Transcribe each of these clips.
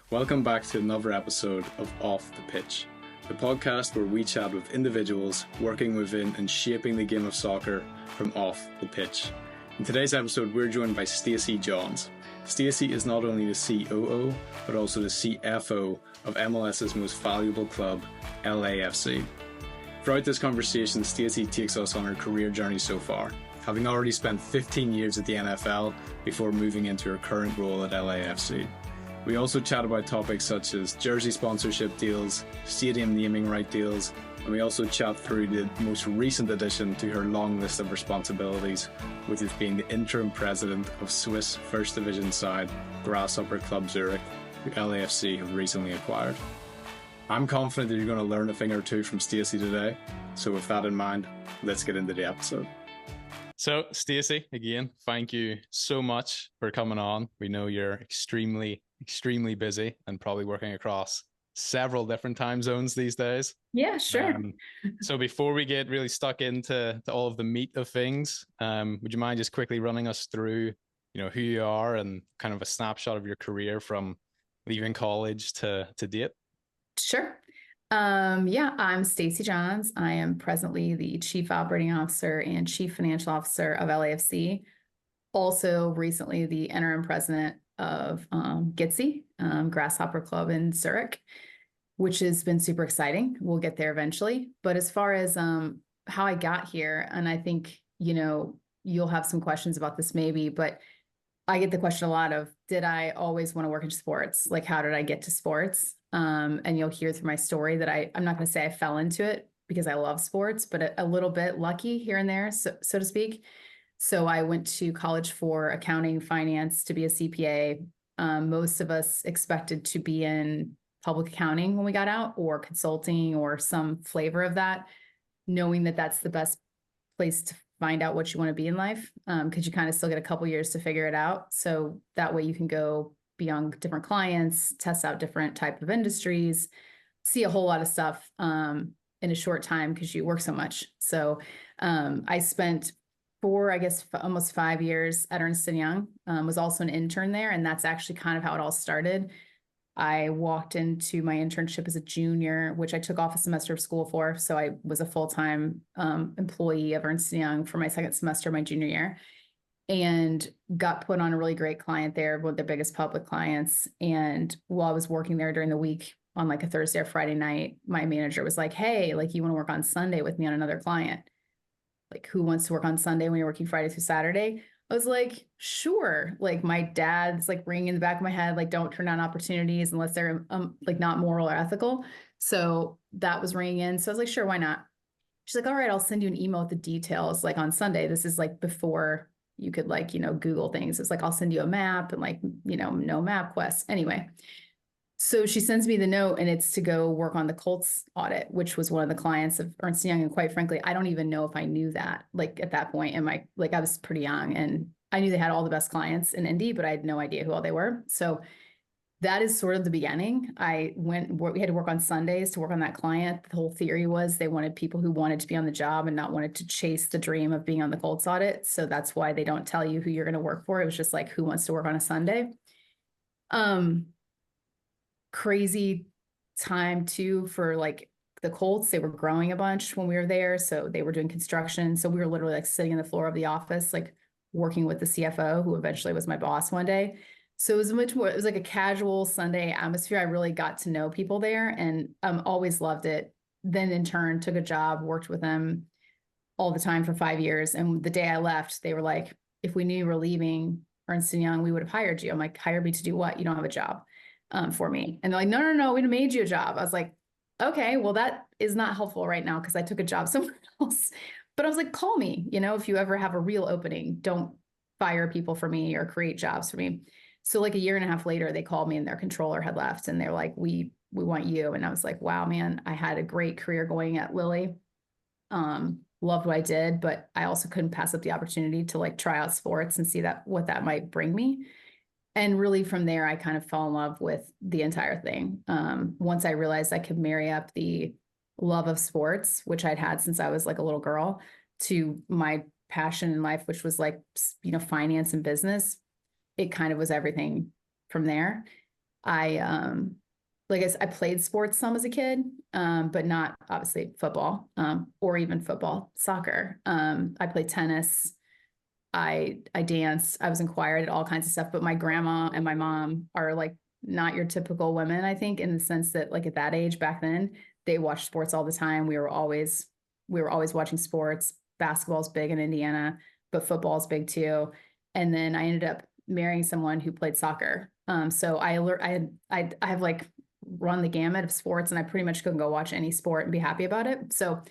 Welcome back to another episode of Off the Pitch, the podcast where we chat with individuals working within and shaping the game of soccer from off the pitch. In today's episode, we're joined by Stacy Johns. Stacey is not only the COO, but also the CFO of MLS's most valuable club, LAFC. Throughout this conversation, Stacey takes us on her career journey so far, having already spent 15 years at the NFL before moving into her current role at LAFC. We also chat about topics such as jersey sponsorship deals, stadium naming right deals, and we also chat through the most recent addition to her long list of responsibilities, which is being the interim president of Swiss First Division side Grasshopper Club Zürich, who LAFC have recently acquired. I'm confident that you're going to learn a thing or two from Stacey today, so with that in mind, let's get into the episode. So, Stacey, again, thank you so much for coming on. We know you're extremely busy and probably working across several different time zones these days. Yeah, sure. So before we get really stuck into all of the meat of things, would you mind just quickly running us through, who you are and kind of a snapshot of your career from leaving college to date? Sure. I'm Stacy Johns. I am presently the Chief Operating Officer and Chief Financial Officer of LAFC. Also recently the interim president of GITSI, Grasshopper Club in Zurich, which has been super exciting. We'll get there eventually. But as far as how I got here, and I think, you'll have some questions about this maybe, but I get the question a lot of, did I always want to work in sports? Like, how did I get to sports? And you'll hear through my story that I'm not going to say I fell into it because I love sports, but a little bit lucky here and there, so to speak. So I went to college for accounting, finance to be a CPA. Most of us expected to be in public accounting when we got out, or consulting, or some flavor of that, knowing that that's the best place to find out what you want to be in life, because you kind of still get a couple years to figure it out. So that way you can go be on different clients, test out different type of industries, see a whole lot of stuff in a short time because you work so much. So I spent almost 5 years at Ernst Young, was also an intern there. And that's actually kind of how it all started. I walked into my internship as a junior, which I took off a semester of school for. So I was a full-time employee of Ernst Young for my second semester, my junior year, and got put on a really great client there, one of their biggest public clients. And while I was working there during the week on like a Thursday or Friday night, my manager was like, hey, like, you want to work on Sunday with me on another client? Like, who wants to work on Sunday when you're working Friday through Saturday? I was like, sure. Like, my dad's like ringing in the back of my head, like, don't turn down opportunities unless they're like not moral or ethical. So that was ringing in. So I was like, sure, why not? She's like, all right, I'll send you an email with the details. Like, on Sunday, this is like before you could like, Google things. It's like, I'll send you a map and like, no map quests. Anyway. So she sends me the note, and it's to go work on the Colts audit, which was one of the clients of Ernst Young. And quite frankly, I don't even know if I knew that, like, at that point I was pretty young, and I knew they had all the best clients in Indy, but I had no idea who all they were. So that is sort of the beginning. We had to work on Sundays to work on that client. The whole theory was they wanted people who wanted to be on the job and not wanted to chase the dream of being on the Colts audit. So that's why they don't tell you who you're going to work for. It was just like, who wants to work on a Sunday? Crazy time too for like the Colts. They were growing a bunch when we were there. So they were doing construction. So we were literally like sitting in the floor of the office, like working with the CFO, who eventually was my boss one day. So it was it was like a casual Sunday atmosphere. I really got to know people there, and always loved it. Then in turn took a job, worked with them all the time for 5 years. And the day I left, they were like, if we knew you were leaving Ernst Young, we would have hired you. I'm like, hire me to do what? You don't have a job for me. And they're like, no, we made you a job. I was like, okay, well, that is not helpful right now because I took a job somewhere else. But I was like, call me, if you ever have a real opening, don't fire people for me or create jobs for me. So like a year and a half later, they called me, and their controller had left, and they're like, we want you. And I was like, wow, man, I had a great career going at Lilly. Loved what I did, but I also couldn't pass up the opportunity to like try out sports and see what that might bring me. And really from there, I kind of fell in love with the entire thing. Once I realized I could marry up the love of sports, which I'd had since I was like a little girl, to my passion in life, which was like, finance and business, it kind of was everything from there. I played sports some as a kid, but not obviously football, or even football, soccer. I played tennis. I danced. I was in choir, I did all kinds of stuff. But my grandma and my mom are like not your typical women, I think, in the sense that like at that age back then, they watched sports all the time. We were always watching sports. Basketball's big in Indiana, but football's big too. And then I ended up marrying someone who played soccer. So I have like run the gamut of sports, and I pretty much couldn't go watch any sport and be happy about it. So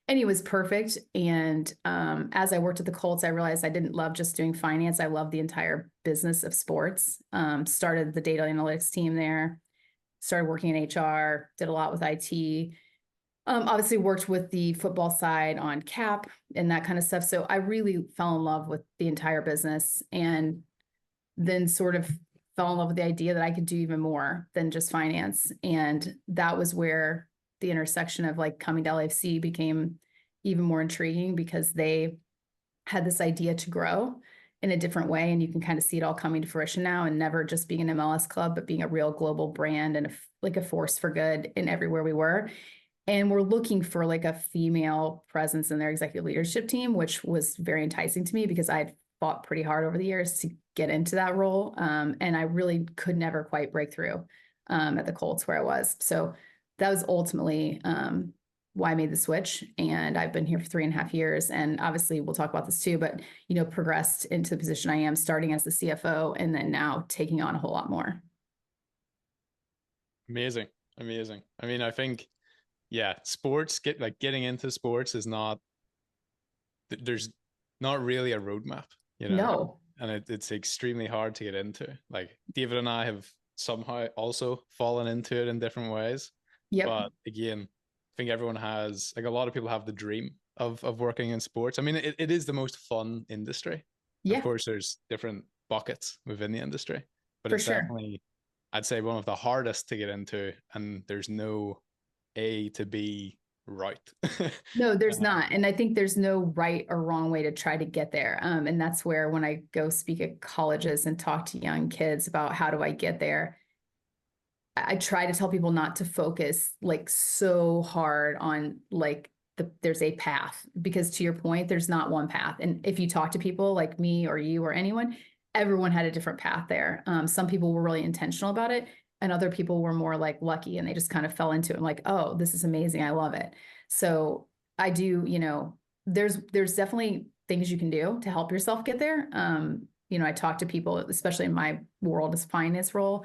it was perfect. And as I worked at the Colts, I realized I didn't love just doing finance. I loved the entire business of sports. Started the data analytics team there, started working in HR, did a lot with IT. Obviously worked with the football side on cap and that kind of stuff. So I really fell in love with the entire business, and then sort of fell in love with the idea that I could do even more than just finance. And that was where the intersection of like coming to LAFC became even more intriguing, because they had this idea to grow in a different way. And you can kind of see it all coming to fruition now, and never just being an MLS club, but being a real global brand and like a force for good in everywhere we were. And we're looking for like a female presence in their executive leadership team, which was very enticing to me because I'd fought pretty hard over the years to get into that role. And I really could never quite break through at the Colts where I was. So that was ultimately why I made the switch. And I've been here for 3.5 years. And obviously we'll talk about this too, but, progressed into the position I am, starting as the CFO and then now taking on a whole lot more. Amazing. I mean, I think, yeah, getting into sports is there's not really a roadmap, No. And it's extremely hard to get into. Like David and I have somehow also fallen into it in different ways. Yep. But again, I think everyone has, like, a lot of people have the dream of working in sports. I mean, it is the most fun industry. Yeah. Of course, there's different buckets within the industry, but For it's sure. definitely, I'd say, one of the hardest to get into, and there's no A to B right. No, there's not. And I think there's no right or wrong way to try to get there. And that's where when I go speak at colleges and talk to young kids about how do I get there, I try to tell people not to focus like so hard on like there's a path, because to your point, there's not one path. And if you talk to people like me or you or anyone, everyone had a different path there. Some people were really intentional about it, and other people were more like lucky and they just kind of fell into it and like, oh, this is amazing, I love it. So I do, there's definitely things you can do to help yourself get there. I talk to people, especially in my world as finance role,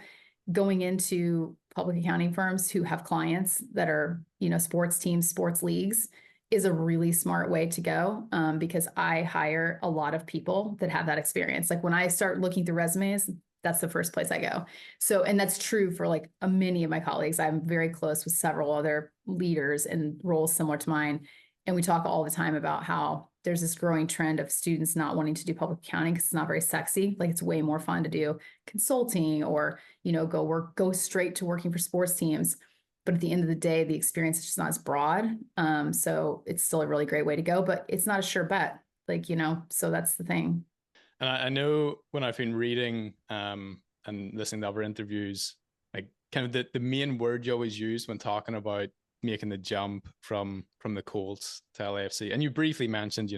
going into public accounting firms who have clients that are, sports teams, sports leagues, is a really smart way to go, because I hire a lot of people that have that experience. Like when I start looking through resumes, that's the first place I go. So, and that's true for like many of my colleagues. I'm very close with several other leaders in roles similar to mine. And we talk all the time about how there's this growing trend of students not wanting to do public accounting because it's not very sexy. Like it's way more fun to do consulting or, go straight to working for sports teams. But at the end of the day, the experience is just not as broad. So it's still a really great way to go, but it's not a sure bet. So that's the thing. And I know when I've been reading and listening to other interviews, like kind of the main word you always use when talking about making the jump from the Colts to LAFC, and you briefly mentioned,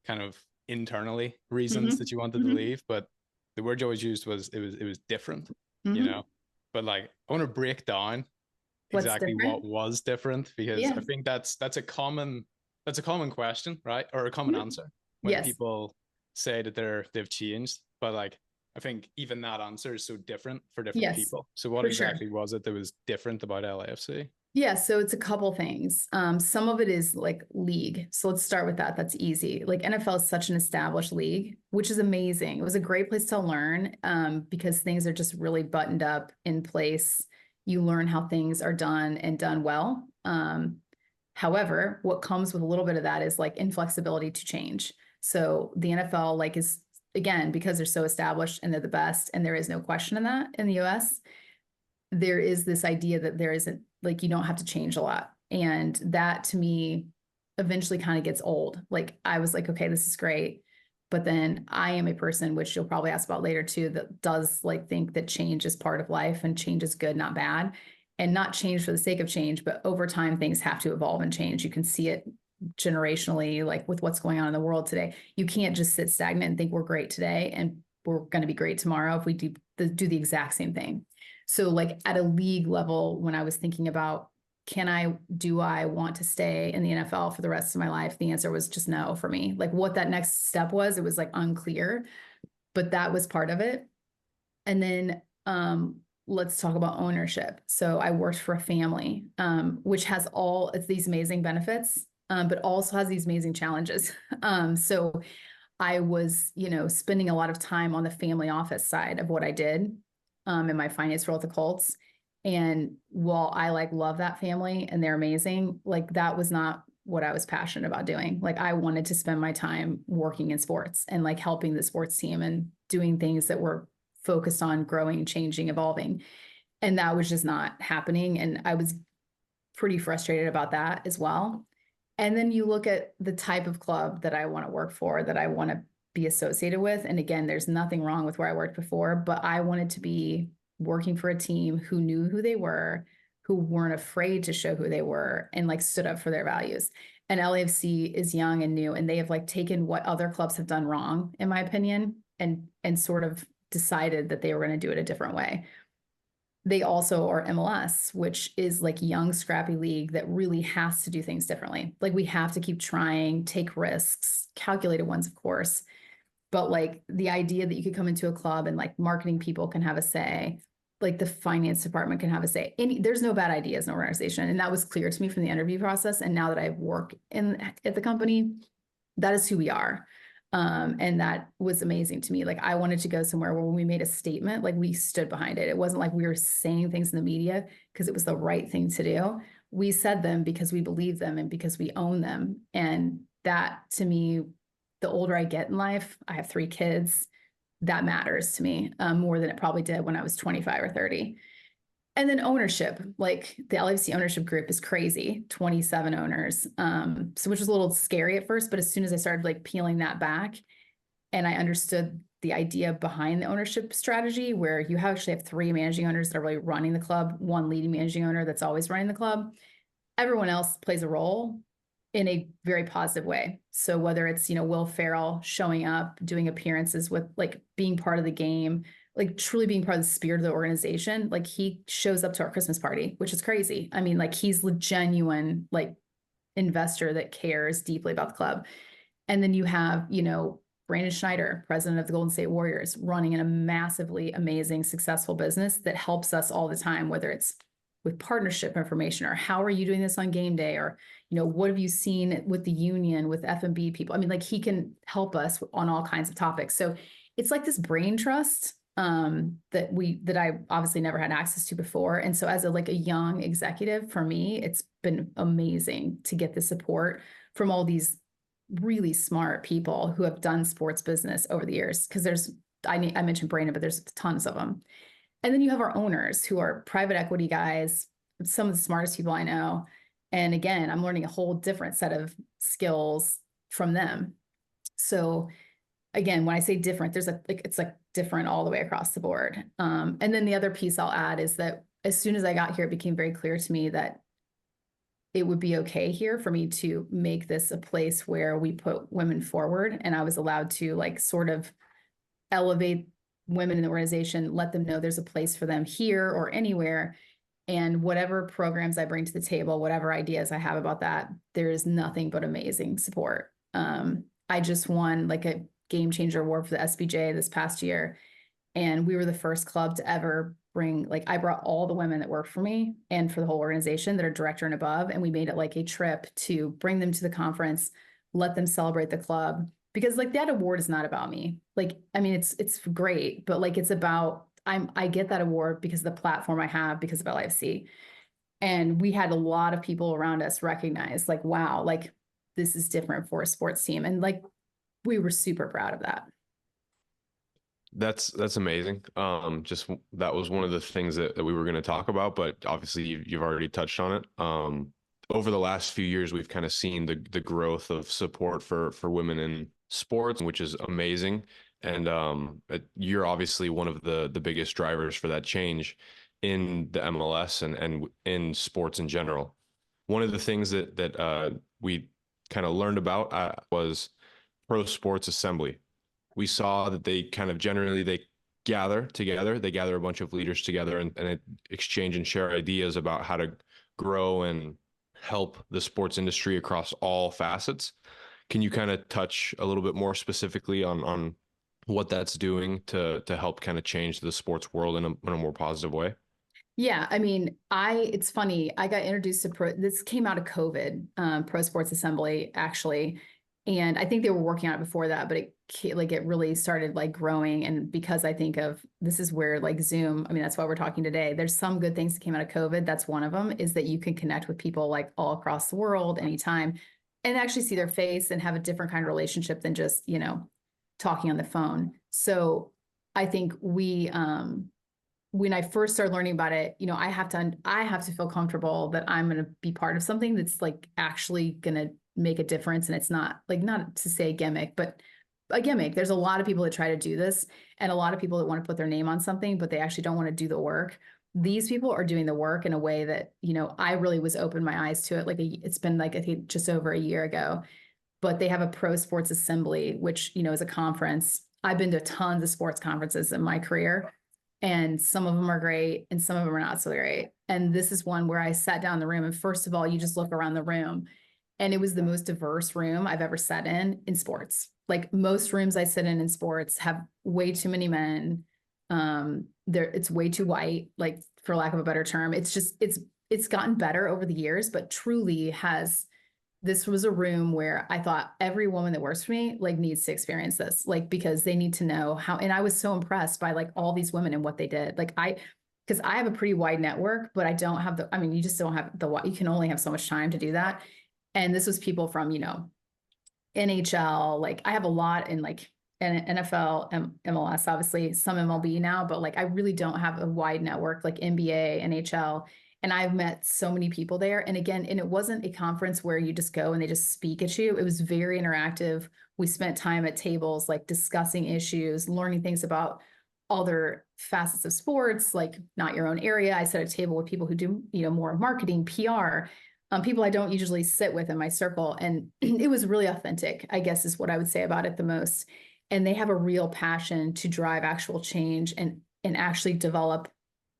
kind of internally reasons that you wanted to leave, but the word you always used was it was different, But like I want to break down exactly what was different, because I think that's a common question, right? Or a common answer when people say that they've changed, but like I think even that answer is so different for different people. So what exactly was it that was different about LAFC? Yeah, so it's a couple things. Some of it is like league. So let's start with that. That's easy. Like NFL is such an established league, which is amazing. It was a great place to learn, because things are just really buttoned up in place. You learn how things are done and done well. However, what comes with a little bit of that is like inflexibility to change. So the NFL like is, again, because they're so established and they're the best, and there is no question in that in the US, there is this idea that there isn't, like, you don't have to change a lot. And that to me eventually kind of gets old. Like I was like, okay, this is great, But then I am a person, which you'll probably ask about later too, that does like think that change is part of life and change is good, not bad. And not change for the sake of change, but over time, things have to evolve and change. You can see it generationally, like with what's going on in the world today. You can't just sit stagnant and think we're great today and we're going to be great tomorrow if we do the exact same thing. So like at a league level, when I was thinking about, do I want to stay in the NFL for the rest of my life? The answer was just no for me. Like what that next step was, it was like unclear, but that was part of it. And then let's talk about ownership. So I worked for a family, which has it's these amazing benefits, but also has these amazing challenges. So I was, spending a lot of time on the family office side of what I did in my finance role at the Colts. And while I like love that family and they're amazing, like that was not what I was passionate about doing. Like I wanted to spend my time working in sports and like helping the sports team and doing things that were focused on growing, changing, evolving. And that was just not happening. And I was pretty frustrated about that as well. And then you look at the type of club that I want to work for, that I want to be associated with. And again, there's nothing wrong with where I worked before, but I wanted to be working for a team who knew who they were, who weren't afraid to show who they were and like stood up for their values. And LAFC is young and new, and they have like taken what other clubs have done wrong, in my opinion, and sort of decided that they were going to do it a different way. They also are MLS, which is like young, scrappy league that really has to do things differently. Like we have to keep trying, take risks, calculated ones, of course. But like the idea that you could come into a club and like marketing people can have a say, like the finance department can have a say. There's no bad ideas in an organization. And that was clear to me from the interview process. And now that I work at the company, that is who we are. And that was amazing to me. Like I wanted to go somewhere where when we made a statement, like we stood behind it. It wasn't like we were saying things in the media because it was the right thing to do. We said them because we believe them and because we own them. And that to me, the older I get in life, I have 3 kids, that matters to me more than it probably did when I was 25 or 30. And then ownership, like the LAFC ownership group is crazy, 27 owners. So which was a little scary at first, but as soon as I started like peeling that back and I understood the idea behind the ownership strategy, where you actually have 3 managing owners that are really running the club, 1 leading managing owner that's always running the club. Everyone else plays a role in a very positive way. So whether it's, Will Ferrell showing up, doing appearances with like being part of the game, like truly being part of the spirit of the organization, like he shows up to our Christmas party, which is crazy. I mean, like he's a genuine like investor that cares deeply about the club. And then you have, Brandon Schneider, president of the Golden State Warriors, running in a massively amazing, successful business that helps us all the time, whether it's with partnership information or how are you doing this on game day, or, what have you seen with the union, with F&B people? I mean, like he can help us on all kinds of topics. So it's like this brain trust that I obviously never had access to before. And so as a young executive, for me, it's been amazing to get the support from all these really smart people who have done sports business over the years. Because I mentioned Brandon, but there's tons of them. And then you have our owners who are private equity guys, some of the smartest people I know. And again, I'm learning a whole different set of skills from them. So again, when I say different, it's like different all the way across the board. And then the other piece I'll add is that as soon as I got here, it became very clear to me that it would be okay here for me to make this a place where we put women forward. And I was allowed to like sort of elevate women in the organization, let them know there's a place for them here or anywhere. And whatever programs I bring to the table, whatever ideas I have about that, there is nothing but amazing support. I just won like a game changer award for the SBJ this past year. And we were the first club to ever I brought all the women that work for me and for the whole organization that are director and above. And we made it like a trip to bring them to the conference, let them celebrate the club. Because like that award is not about me. Like, I mean, it's great, but like, it's about, I get that award because of the platform I have because of LAFC. And we had a lot of people around us recognize like, wow, like this is different for a sports team. And like, we were super proud of that. That's amazing. Just that was one of the things that we were going to talk about, but obviously you've already touched on it. Over the last few years, we've kind of seen the growth of support for women in sports, which is amazing. And you're obviously one of the biggest drivers for that change in the MLS and in sports in general. One of the things that we kind of learned about was pro sports assembly. We saw that they kind of generally they gather together, they gather a bunch of leaders together and exchange and share ideas about how to grow and help the sports industry across all facets. Can you kind of touch a little bit more specifically on what that's doing to help kind of change the sports world in a more positive way? Yeah, I mean, it's funny. I got introduced to this came out of COVID, Pro Sports Assembly, actually. And I think they were working on it before that, but it really started like growing. And because I think of this is where like Zoom, I mean, that's why we're talking today. There's some good things that came out of COVID. That's one of them, is that you can connect with people like all across the world anytime and actually see their face and have a different kind of relationship than just, talking on the phone. So I think when I first started learning about it, I have to feel comfortable that I'm going to be part of something that's like actually going to make a difference. And it's not to say a gimmick, but a gimmick. There's a lot of people that try to do this and a lot of people that want to put their name on something, but they actually don't want to do the work. These people are doing the work in a way that, I really was open my eyes to it. It's been like, I think just over a year ago, but they have a pro sports assembly, which, is a conference. I've been to tons of sports conferences in my career. And some of them are great and some of them are not so great. And this is one where I sat down in the room and first of all, you just look around the room and it was the most diverse room I've ever sat in sports. Like most rooms I sit in sports have way too many men. It's way too white, like for lack of a better term. It's gotten better over the years, but truly this was a room where I thought every woman that works for me like needs to experience this, like, because they need to know how, and I was so impressed by like all these women and what they did. Because I have a pretty wide network, but I don't have you just don't have you can only have so much time to do that. And this was people from, NHL, like I have a lot in like NFL, MLS, obviously some MLB now, but like I really don't have a wide network like NBA, NHL. And I've met so many people there. And again, it wasn't a conference where you just go and they just speak at you. It was very interactive. We spent time at tables, like discussing issues, learning things about other facets of sports, like not your own area. I sat at a table with people who do, more marketing, PR, people I don't usually sit with in my circle. And it was really authentic, I guess is what I would say about it the most. And they have a real passion to drive actual change and actually develop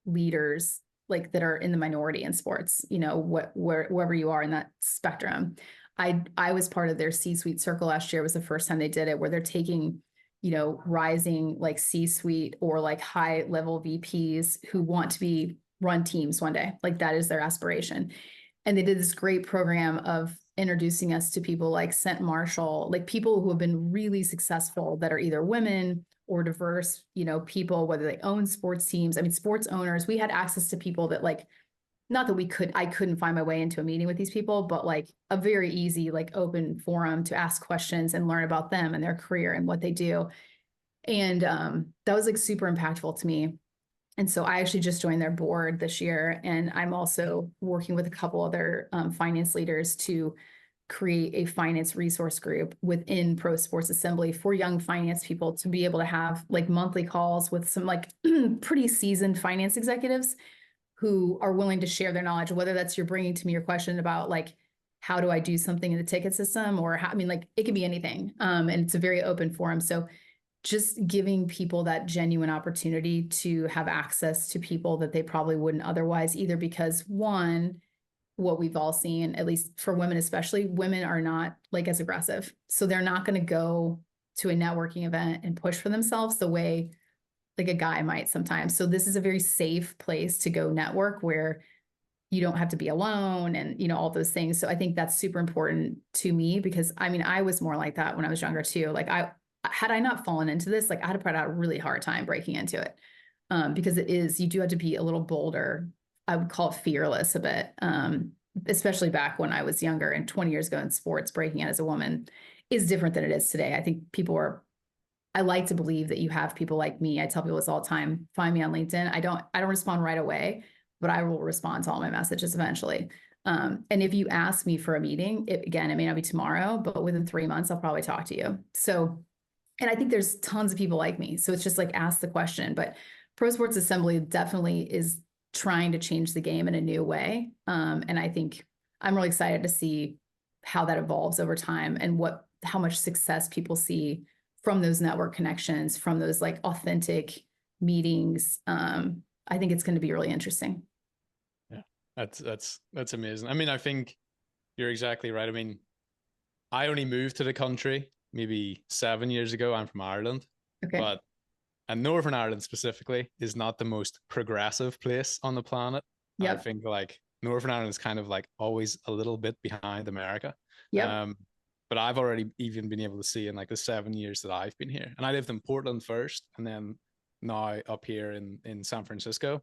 leaders like that are in the minority in sports, wherever you are in that spectrum. I was part of their C-suite circle last year. It was the first time they did it, where they're taking, rising like C-suite or like high level VPs who want to run teams one day. Like that is their aspiration. And they did this great program of introducing us to people like Sent Marshall, like people who have been really successful that are either women or diverse, people, whether they own sports teams. I mean, sports owners, we had access to people that like, not that I couldn't find my way into a meeting with these people, but like a very easy, like open forum to ask questions and learn about them and their career and what they do. And that was like super impactful to me. And so I actually just joined their board this year. And I'm also working with a couple other finance leaders to create a finance resource group within Pro Sports Assembly for young finance people to be able to have like monthly calls with some like pretty seasoned finance executives who are willing to share their knowledge, whether that's you're bringing to me your question about like, how do I do something in the ticket system, or like it could be anything. And it's a very open forum. So just giving people that genuine opportunity to have access to people that they probably wouldn't otherwise, either because one, what we've all seen, at least for women, especially women are not like as aggressive. So they're not going to go to a networking event and push for themselves the way like a guy might sometimes. So this is a very safe place to go network where you don't have to be alone and, all those things. So I think that's super important to me because I was more like that when I was younger too. Like had I not fallen into this, like I'd have had a really hard time breaking into it because you do have to be a little bolder. I would call it fearless a bit, especially back when I was younger and 20 years ago in sports, breaking out as a woman is different than it is today. I think I like to believe that you have people like me. I tell people this all the time, find me on LinkedIn. I don't respond right away, but I will respond to all my messages eventually. And if you ask me for a meeting, again, it may not be tomorrow, but within 3 months, I'll probably talk to you. So, and I think there's tons of people like me. So it's just like, ask the question. But Pro Sports Assembly definitely is trying to change the game in a new way. And I think I'm really excited to see how that evolves over time and how much success people see from those network connections, from those like authentic meetings. I think it's going to be really interesting. Yeah, that's amazing. I mean, I think you're exactly right. I mean, I only moved to the country maybe 7 years ago. I'm from Ireland, Okay. and Northern Ireland specifically is not the most progressive place on the planet. Yep. I think like Northern Ireland is kind of like always a little bit behind America. Yep. But I've already even been able to see in like the 7 years that I've been here, and I lived in Portland first, and then now up here in San Francisco,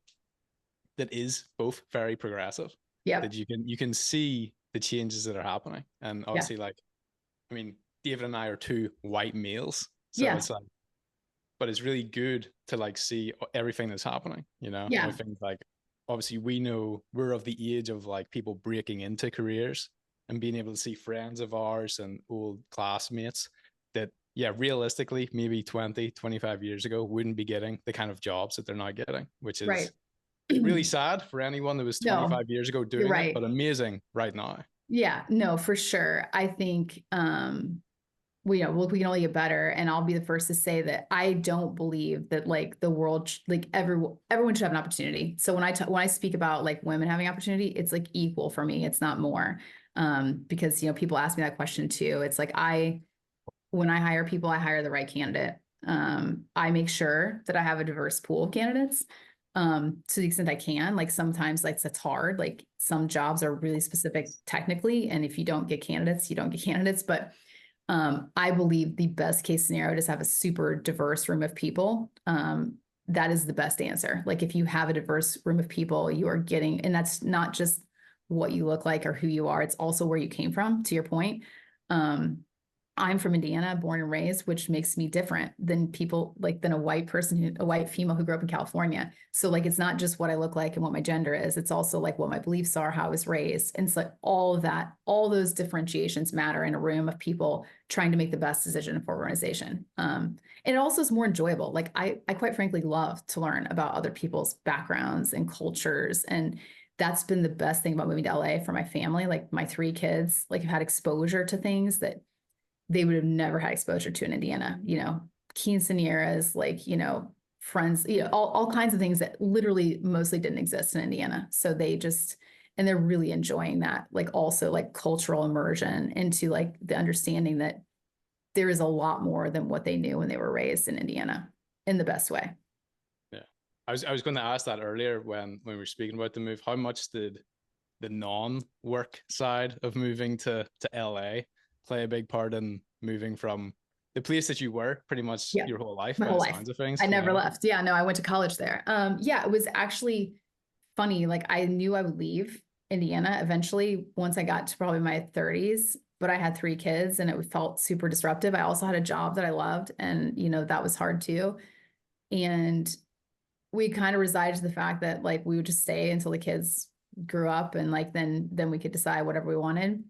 that is both very progressive. Yep. That you can see the changes that are happening, and obviously, like, I mean, David and I are two white males, so it's like, but it's really good to like see everything that's happening, you know. Yeah. I think like obviously we know we're of the age of like people breaking into careers and being able to see friends of ours and old classmates that, yeah, realistically, maybe 20, 25 years ago wouldn't be getting the kind of jobs that they're not getting, which is Right. really sad for anyone that was 25 years ago doing it, but amazing right now. Yeah, no, for sure. I think, we can only get better. And I'll be the first to say that I don't believe that like the world, like everyone should have an opportunity. So when I speak about like women having opportunity, it's like equal for me. It's not more. Because, people ask me that question too. It's like, when I hire people, I hire the right candidate. I make sure that I have a diverse pool of candidates. To the extent I can, like sometimes like it's hard, like some jobs are really specific technically. And if you don't get candidates, you don't get candidates. But I believe the best case scenario is to have a super diverse room of people. That is the best answer. Like if you have a diverse room of people, you are getting, and that's not just what you look like or who you are. It's also where you came from, to your point. I'm from Indiana, born and raised, which makes me different than people than a white person, a white female who grew up in California. So like, it's not just what I look like and what my gender is. It's also like what my beliefs are, how I was raised. And so like all of that, all those differentiations matter in a room of people trying to make the best decision for organization. And it also is more enjoyable. Like I quite frankly love to learn about other people's backgrounds and cultures. And that's been the best thing about moving to LA for my family. Like my 3 kids, like have had exposure to things that they would have never had exposure to in Indiana, quinceañeras, friends, all kinds of things that literally mostly didn't exist in Indiana. So and they're really enjoying that, like also like cultural immersion into like the understanding that there is a lot more than what they knew when they were raised in Indiana in the best way. Yeah. I was going to ask that earlier when we were speaking about the move. How much did the non-work side of moving to LA play a big part in moving from the place that you were pretty much your whole life? My whole life. Signs of things. I never left. Yeah, no, I went to college there. It was actually funny. Like I knew I would leave Indiana eventually once I got to probably my 30s, but I had 3 kids and it felt super disruptive. I also had a job that I loved and, that was hard too. And we kind of resided to the fact that like we would just stay until the kids grew up and like then we could decide whatever we wanted.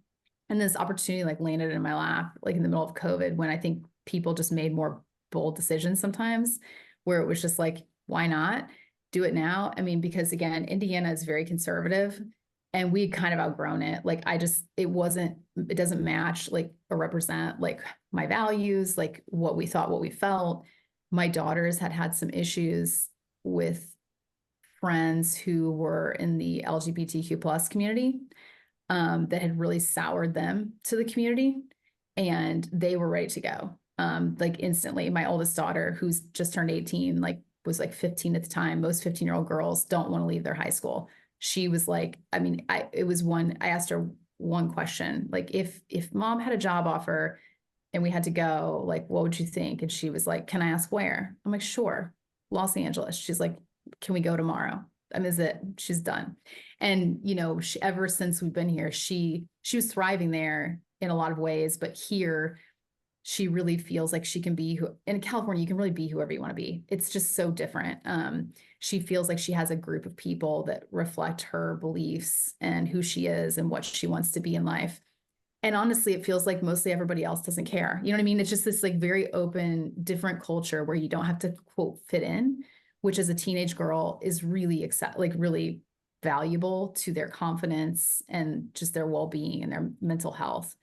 And this opportunity like landed in my lap, like in the middle of COVID, when I think people just made more bold decisions sometimes, where it was just like, why not do it now? I mean, because again, Indiana is very conservative and we kind of outgrown it. Like it doesn't match like or represent like my values, like what we thought, what we felt. My daughters had some issues with friends who were in the LGBTQ plus community. That had really soured them to the community and they were ready to go. Like instantly. My oldest daughter, who's just turned 18, like was like 15 at the time. Most 15-year-old girls don't want to leave their high school. She was like, I asked her one question, like if mom had a job offer and we had to go, like, what would you think? And she was like, can I ask where? I'm like, sure. Los Angeles. She's like, can we go tomorrow? I mean, she's done. And, ever since we've been here, she was thriving there in a lot of ways, but here she really feels like she can be in California, you can really be whoever you want to be. It's just so different. She feels like she has a group of people that reflect her beliefs and who she is and what she wants to be in life. And honestly, it feels like mostly everybody else doesn't care. You know what I mean? It's just this like very open, different culture where you don't have to quote fit in, which as a teenage girl is really really valuable to their confidence and just their well-being and their mental health.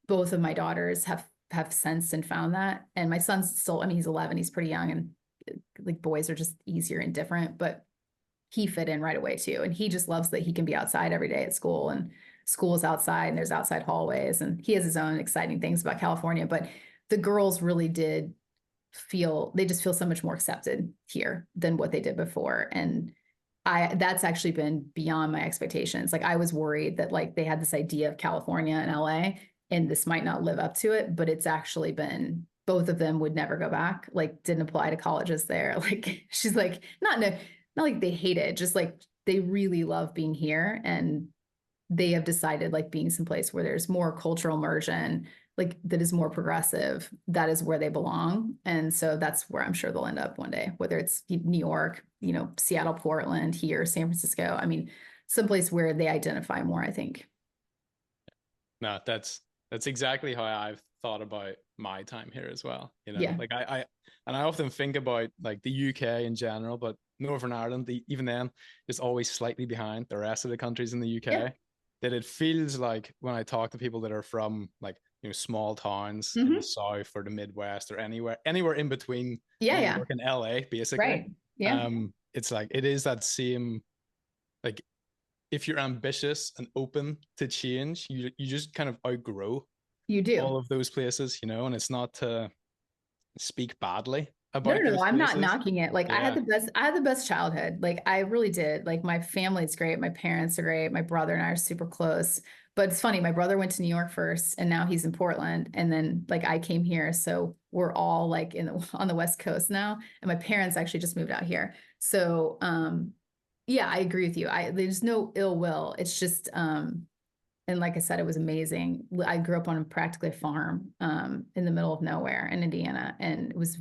Both of my daughters have sensed and found that. And my son's still, I mean, he's 11, he's pretty young, and like boys are just easier and different, but he fit in right away too. And he just loves that he can be outside every day at school, and school is outside and there's outside hallways, and he has his own exciting things about California. But the girls really did they just feel so much more accepted here than what they did before. And that's actually been beyond my expectations. Like I was worried that like they had this idea of California and LA and this might not live up to it, but it's actually been, both of them would never go back, like didn't apply to colleges there. Like she's like, not like they hate it, just like they really love being here. And they have decided like being someplace where there's more cultural immersion, like that is more progressive, that is where they belong. And so that's where I'm sure they'll end up one day, whether it's New York, Seattle, Portland, here, San Francisco. I mean, someplace where they identify more, I think. No, that's exactly how I've thought about my time here as well. Yeah. Like I often think about like the UK in general, but Northern Ireland, even then, is always slightly behind the rest of the countries in the UK. Yeah. That it feels like when I talk to people that are from like small towns in the South or the Midwest or anywhere in between. Yeah. New York and LA, basically. Right. Yeah. It's like it is that same, like if you're ambitious and open to change, you just kind of outgrow all of those places, and it's not to speak badly about no, I'm not knocking it. Like yeah. I had the best childhood. Like I really did. Like my family's great. My parents are great. My brother and I are super close. But it's funny, my brother went to New York first and now he's in Portland. And then like I came here. So we're all like on the West Coast now. And my parents actually just moved out here. So yeah, I agree with you. There's no ill will. It's just and like I said, it was amazing. I grew up on practically a farm in the middle of nowhere in Indiana. And it was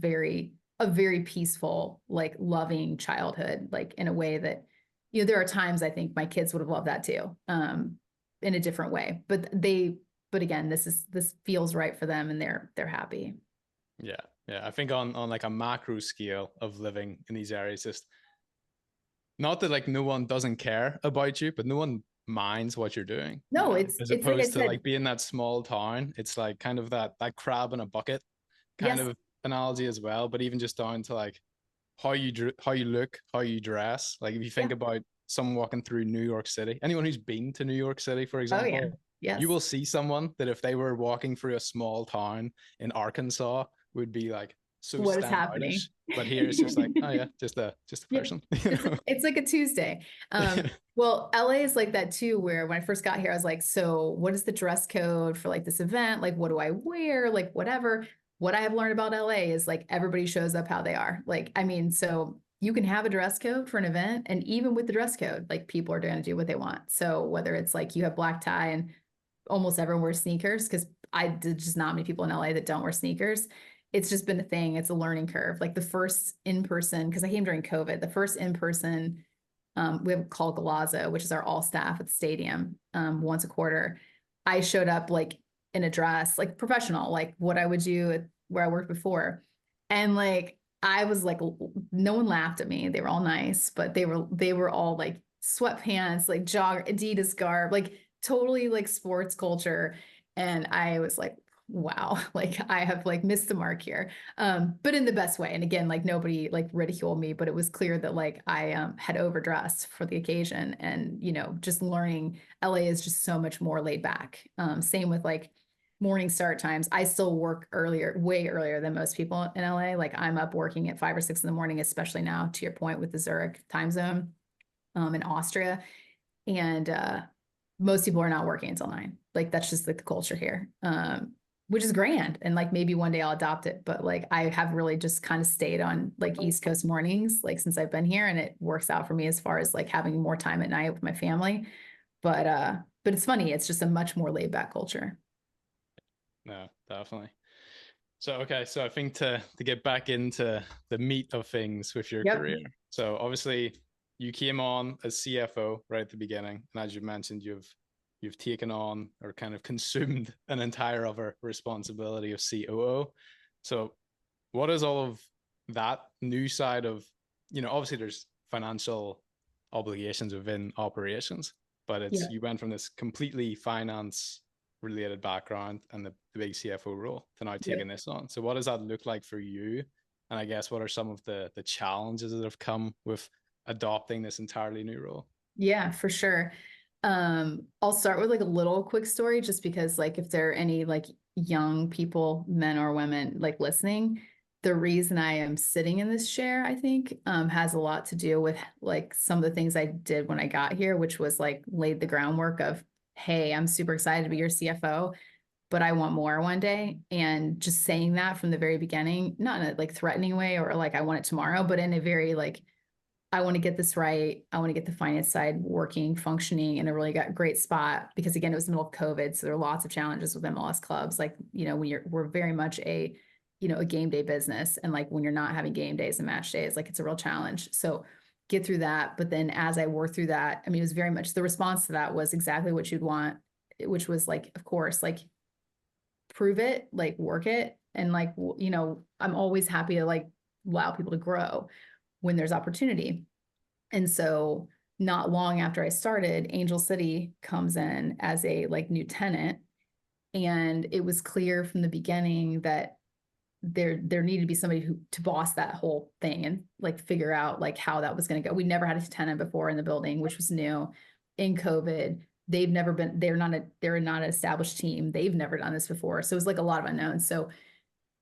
a very peaceful, like loving childhood, like in a way that, there are times I think my kids would have loved that too, in a different way, but again, this feels right for them and they're happy. Yeah. I think on like a macro scale of living in these areas, just not that like no one doesn't care about you, but no one minds what you're doing. No, as opposed to like being that small town, it's like kind of that crab in a bucket kind of analogy as well. But even just down to like how you look, how you dress. Like if you think about someone walking through New York City, anyone who's been to New York City, for example, you will see someone that if they were walking through a small town in Arkansas would be like, so what is happening? But here it's just like, oh yeah, just a person. It's like a Tuesday. Well, LA is like that too, where when I first got here, I was like, so what is the dress code for like this event? Like, what do I wear? Like, whatever. What I have learned about LA is like everybody shows up how they are. Like, I mean, so you can have a dress code for an event, and even with the dress code, like people are going to do what they want. So whether it's like you have black tie and almost everyone wears sneakers, because there's just not many people in LA that don't wear sneakers. It's just been a thing. It's a learning curve. Like the first in-person, because I came during COVID, the first in-person, we have called Galazzo, which is our all staff at the stadium, once a quarter. I showed up like in a dress, like professional, like what I would do where I worked before. And like, I was like, no one laughed at me. They were all nice, but they were all like sweatpants, like Adidas garb, like totally like sports culture. And I was like, wow, like I have like missed the mark here. But in the best way. And again, like nobody like ridiculed me, but it was clear that like I had overdressed for the occasion. And, just learning LA is just so much more laid back. Same with like morning start times. I still work way earlier than most people in LA. Like I'm up working at 5 or 6 in the morning, especially now, to your point, with the Zurich time zone in Austria. And most people are not working until 9. Like that's just like the culture here, which is grand. And like maybe one day I'll adopt it. But like I have really just kind of stayed on like East Coast mornings, like since I've been here, and it works out for me as far as like having more time at night with my family. But it's funny. It's just a much more laid back culture. No, definitely. So, okay. So I think to get back into the meat of things with your Yep. career. So obviously you came on as CFO right at the beginning. And as you mentioned, you've taken on or kind of consumed an entire other responsibility of COO. So what is all of that new side of, obviously there's financial obligations within operations, but Yeah. you went from this completely finance related background and the big CFO role to now taking this on. So what does that look like for you? And I guess what are some of the challenges that have come with adopting this entirely new role? Yeah, for sure. I'll start with like a little quick story just because like if there are any like young people, men or women like listening, the reason I am sitting in this chair, I think, has a lot to do with like some of the things I did when I got here, which was like laid the groundwork of, hey, I'm super excited to be your CFO, but I want more one day. And just saying that from the very beginning, not in a like threatening way or like I want it tomorrow, but in a very like, I want to get this right. I want to get the finance side working, functioning in a really great spot because again, it was the middle of COVID. So there are lots of challenges with MLS clubs. Like, when we're very much a game day business. And like when you're not having game days and match days, like it's a real challenge. So get through that. But then as I worked through that, I mean, it was very much the response to that was exactly what you'd want, which was like, of course, like prove it, like work it. And like, I'm always happy to like allow people to grow when there's opportunity. And so not long after I started, Angel City comes in as a like new tenant. And it was clear from the beginning that there needed to be somebody to boss that whole thing and like figure out like how that was going to go. We never had a tenant before in the building, which was new in COVID. They're not an established team. They've never done this before. So it was like a lot of unknowns. So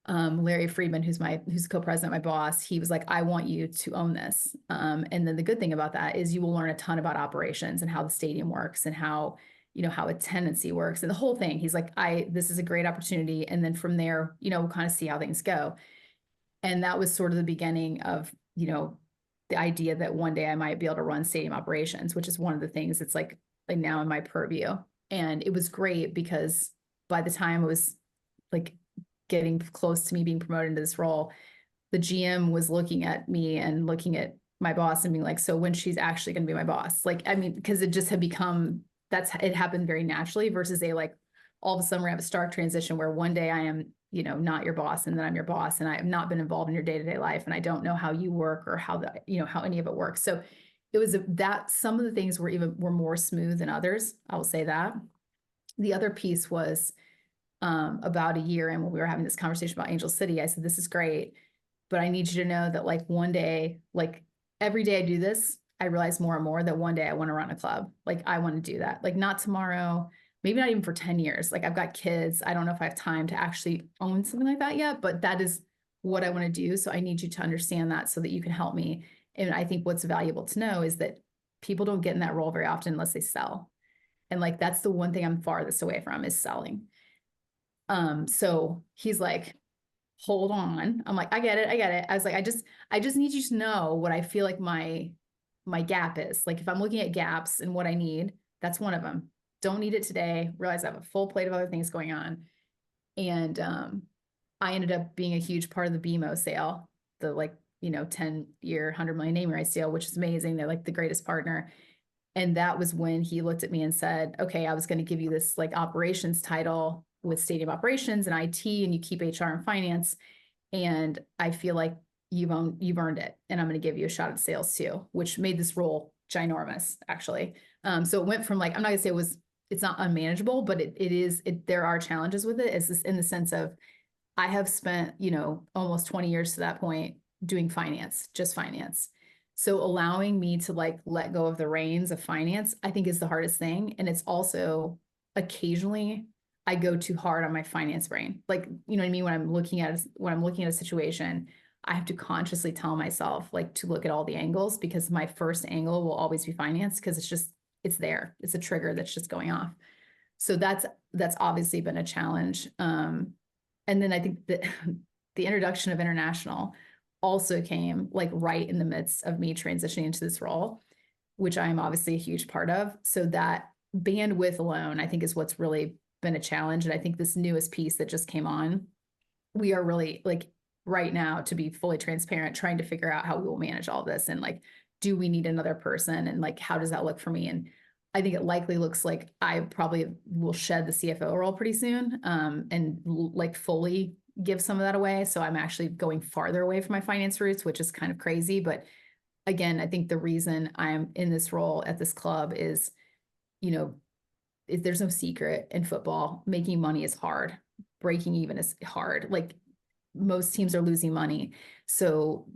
Larry Friedman, who's co-president, my boss, he was like, I want you to own this. And then the good thing about that is you will learn a ton about operations and how the stadium works and how a tenancy works and the whole thing. He's like, this is a great opportunity. And then from there, we'll kind of see how things go. And that was sort of the beginning of, the idea that one day I might be able to run stadium operations, which is one of the things that's like now in my purview. And it was great because by the time it was like getting close to me being promoted into this role, the GM was looking at me and looking at my boss and being like, so when she's actually going to be my boss? Like, I mean, because it just had become, it happened very naturally versus all of a sudden we have a stark transition where one day I am, not your boss and then I'm your boss and I have not been involved in your day-to-day life and I don't know how you work or how how any of it works. So it was that some of the things were more smooth than others. I will say that. The other piece was, about a year in when we were having this conversation about Angel City, I said, this is great, but I need you to know that like one day, like every day I do this, I realize more and more that one day I want to run a club. Like I want to do that. Like not tomorrow, maybe not even for 10 years. Like I've got kids. I don't know if I have time to actually own something like that yet, but that is what I want to do. So I need you to understand that so that you can help me. And I think what's valuable to know is that people don't get in that role very often unless they sell. And like, that's the one thing I'm farthest away from is selling. So he's like, hold on. I'm like, I get it. I was like, I just need you to know what I feel like my gap is. Like if I'm looking at gaps and what I need, that's one of them. Don't need it today. Realize I have a full plate of other things going on. And I ended up being a huge part of the BMO sale, the 10-year, 100 million naming rights deal, which is amazing. They're like the greatest partner. And that was when he looked at me and said, okay, I was going to give you this like operations title with stadium operations and IT, and you keep HR and finance. And I feel like you've earned it. And I'm going to give you a shot at sales too, which made this role ginormous, actually. So it went from like, I'm not gonna say it's not unmanageable, but there are challenges with it. It's this in the sense of, I have spent, almost 20 years to that point doing finance, just finance. So allowing me to like let go of the reins of finance, I think is the hardest thing. And it's also occasionally I go too hard on my finance brain. Like, you know what I mean? When I'm looking at a situation, I have to consciously tell myself like to look at all the angles because my first angle will always be finance because it's there. It's a trigger that's just going off. So that's obviously been a challenge. And then I think that the introduction of international also came like right in the midst of me transitioning into this role, which I'm obviously a huge part of. So that bandwidth alone, I think is what's really been a challenge. And I think this newest piece that just came on we are really like right now, to be fully transparent, trying to figure out how we will manage all this, and like, do we need another person, and like, how does that look for me? And I think it likely looks like I probably will shed the CFO role pretty soon, and like fully give some of that away. So I'm actually going farther away from my finance roots, which is kind of crazy. But again, I think the reason I'm in this role at this club is, you know, there's no secret in football. Making money is hard. Breaking even is hard. Like, most teams are losing money. So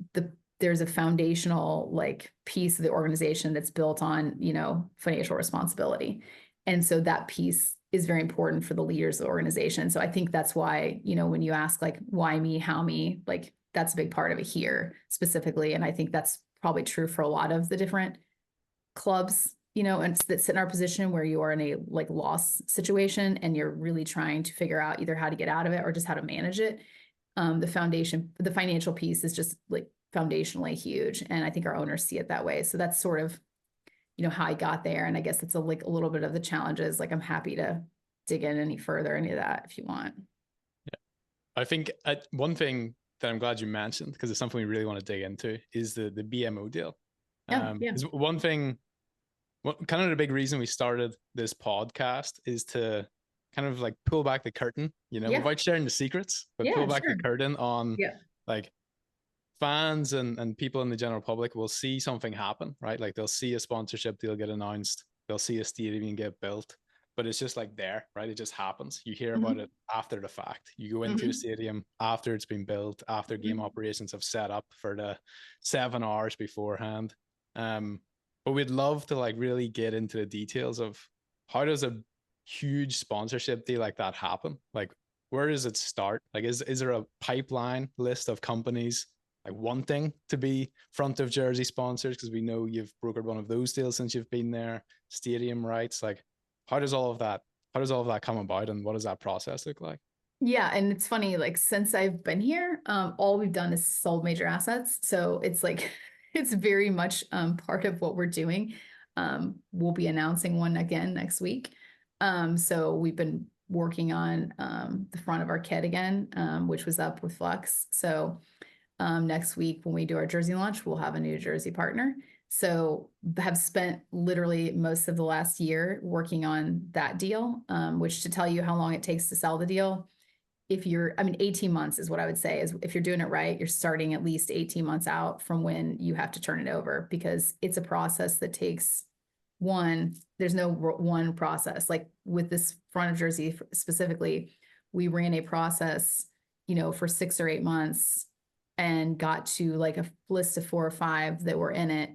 there's a foundational like piece of the organization that's built on, you know, financial responsibility. And so that piece is very important for the leaders of the organization. So I think that's why, you know, when you ask like, why me, how me, like, that's a big part of it here specifically. And I think that's probably true for a lot of the different clubs, you know, and that sit in our position where you are in a like loss situation and you're really trying to figure out either how to get out of it or just how to manage it. The financial piece is just like foundationally huge. And I think our owners see it that way. So that's sort of, you know, how I got there. And I guess it's a little bit of the challenges. Like, I'm happy to dig in any further, any of that if you want. Yeah. I think one thing that I'm glad you mentioned, because it's something we really want to dig into, is the BMO deal. Yeah. Is one thing, kind of the big reason we started this podcast is to kind of like pull back the curtain, you know, without sharing the secrets, but pull back the curtain on like fans and people in the general public will see something happen, right? Like, they'll see a sponsorship deal get announced, they'll see a stadium get built, but it's just like there, right? It just happens. You hear about it after the fact. You go into a stadium after it's been built, after game operations have set up for the 7 hours beforehand. But we'd love to like really get into the details of how does a huge sponsorship deal like that happen? Like, where does it start? Like, is there a pipeline list of companies like wanting to be front of jersey sponsors? Because we know you've brokered one of those deals since you've been there. Stadium rights, like, how does all of that come about, and what does that process look like? Yeah, and it's funny, like, since I've been here, all we've done is sold major assets. So it's like it's very much part of what we're doing. We'll be announcing one again next week. So we've been working on the front of our kit again, which was up with Flux. So next week when we do our jersey launch, we'll have a new jersey partner. So have spent literally most of the last year working on that deal, which, to tell you how long it takes to sell the deal, 18 months is what I would say. Is if you're doing it right, you're starting at least 18 months out from when you have to turn it over, because it's a process that takes there's no one process. Like with this front of jersey specifically, we ran a process, you know, for 6 or 8 months and got to like a list of 4 or 5 that were in it.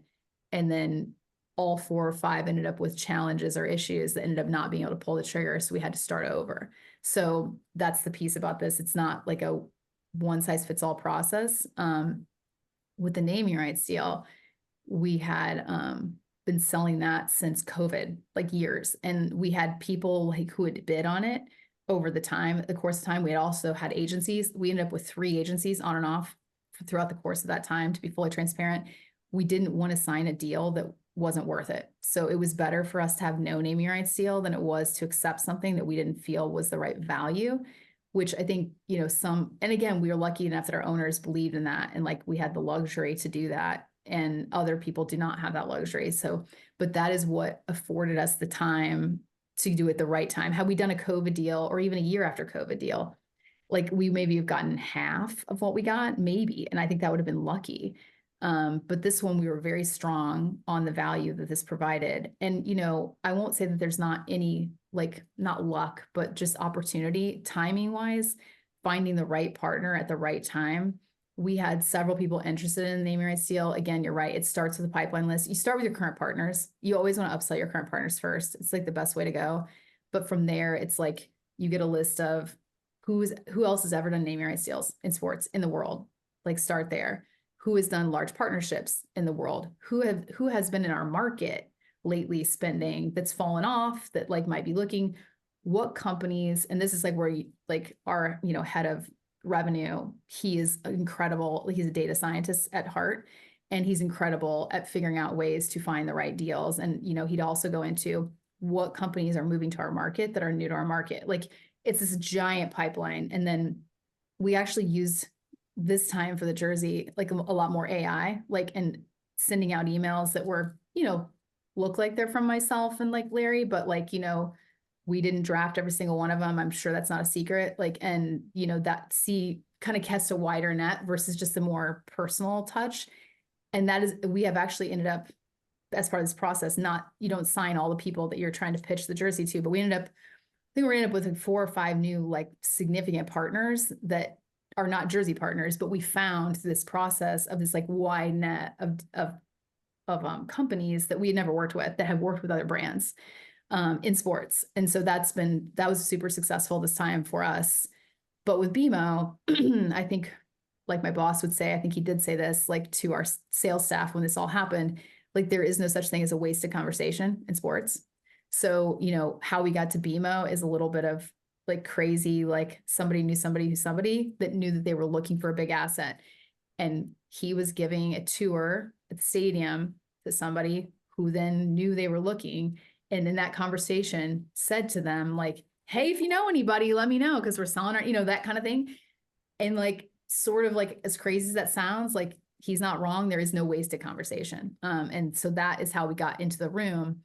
And then all 4 or 5 ended up with challenges or issues that ended up not being able to pull the trigger. So we had to start over. So that's the piece about this. It's not like a one size fits all process. With the naming rights deal, we had been selling that since COVID, like years. And we had people like who had bid on it over the course of time. We had also had agencies. We ended up with 3 agencies on and off throughout the course of that time, to be fully transparent. We didn't want to sign a deal that wasn't worth it. So it was better for us to have no naming rights deal than it was to accept something that we didn't feel was the right value, which I think, you know, and again, we were lucky enough that our owners believed in that. And like, we had the luxury to do that, and other people do not have that luxury. So, but that is what afforded us the time to do it the right time. Had we done a COVID deal or even a year after COVID deal, like, we maybe have gotten half of what we got, maybe. And I think that would have been lucky. But this one, we were very strong on the value that this provided. And, you know, I won't say that there's not any, like, not luck, but just opportunity, timing wise, finding the right partner at the right time. We had several people interested in the naming rights deal. Again, you're right. It starts with a pipeline list. You start with your current partners. You always want to upsell your current partners first. It's like the best way to go. But from there, it's like you get a list of who else has ever done naming rights deals in sports in the world. Like, start there. Who has done large partnerships in the world? Who has been in our market lately spending that's fallen off, that like might be looking? What companies? And this is like where our, you know, head of revenue, he is incredible. He's a data scientist at heart, and he's incredible at figuring out ways to find the right deals. And, you know, he'd also go into what companies are moving to our market that are new to our market. Like, it's this giant pipeline. And then we actually used this time for the jersey, like a lot more AI, like, and sending out emails that were, look like they're from myself and like Larry, but like, we didn't draft every single one of them. I'm sure that's not a secret. Like, and that kind of casts a wider net versus just a more personal touch. And that is, we have actually ended up, as part of this process, you don't sign all the people that you're trying to pitch the jersey to, but we ended up with like 4 or 5 new, like, significant partners that are not jersey partners, but we found this process of this like wide net of companies that we had never worked with that have worked with other brands in sports. And so that was super successful this time for us. But with BMO, I think, like my boss would say, I think he did say this, like, to our sales staff when this all happened, like, there is no such thing as a wasted conversation in sports. So, how we got to BMO is a little bit of like crazy, like somebody knew somebody who somebody that knew that they were looking for a big asset. And he was giving a tour at the stadium to somebody who then knew they were looking. And in that conversation said to them, like, hey, if you know anybody, let me know, because we're selling our, that kind of thing. And like, sort of like, as crazy as that sounds, like, he's not wrong. There is no wasted conversation. And so that is how we got into the room.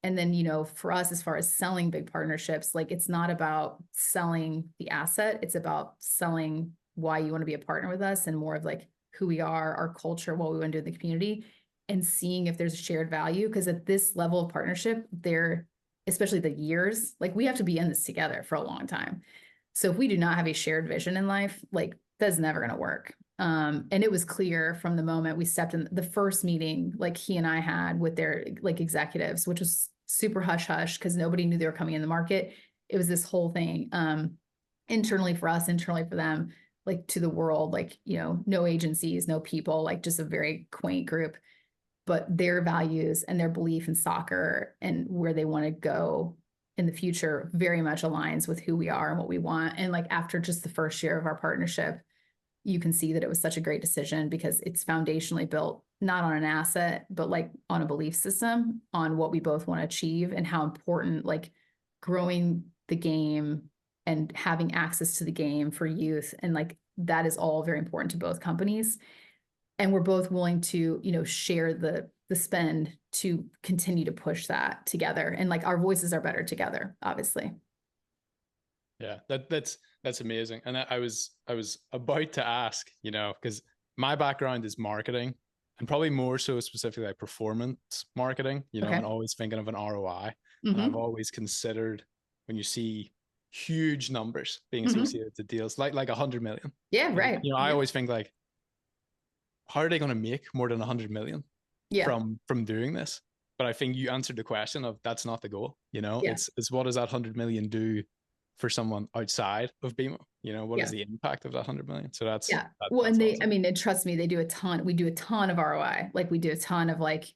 And then, for us, as far as selling big partnerships, like, it's not about selling the asset. It's about selling why you want to be a partner with us, and more of like who we are, our culture, what we want to do in the community, and seeing if there's a shared value. Because at this level of partnership, especially the years, like, we have to be in this together for a long time. So if we do not have a shared vision in life, like, that's never going to work. And it was clear from the moment we stepped in the first meeting, like, he and I had with their like executives, which was super hush hush because nobody knew they were coming in the market. It was this whole thing, internally for us, internally for them, like, to the world, like, no agencies, no people, like, just a very quaint group, but their values and their belief in soccer and where they want to go in the future very much aligns with who we are and what we want. And like, after just the first year of our partnership, you can see that it was such a great decision because it's foundationally built not on an asset, but like on a belief system, on what we both want to achieve and how important, like, growing the game and having access to the game for youth. And like, that is all very important to both companies. And we're both willing to, share the spend to continue to push that together. And like, our voices are better together, obviously. Yeah, that's amazing. And I was about to ask, because my background is marketing, and probably more so specifically like performance marketing, Okay. and always thinking of an ROI. Mm-hmm. And I've always considered, when you see huge numbers being associated to deals like 100 million. Yeah, right. I always think, like, how are they going to make more than 100 million from doing this? But I think you answered the question of, that's not the goal. It's what does that 100 million do for someone outside of BMO? What is the impact of that 100 million? So that's well, and awesome. and trust me, they do a ton. We do a ton of ROI. Like, we do a ton of, like,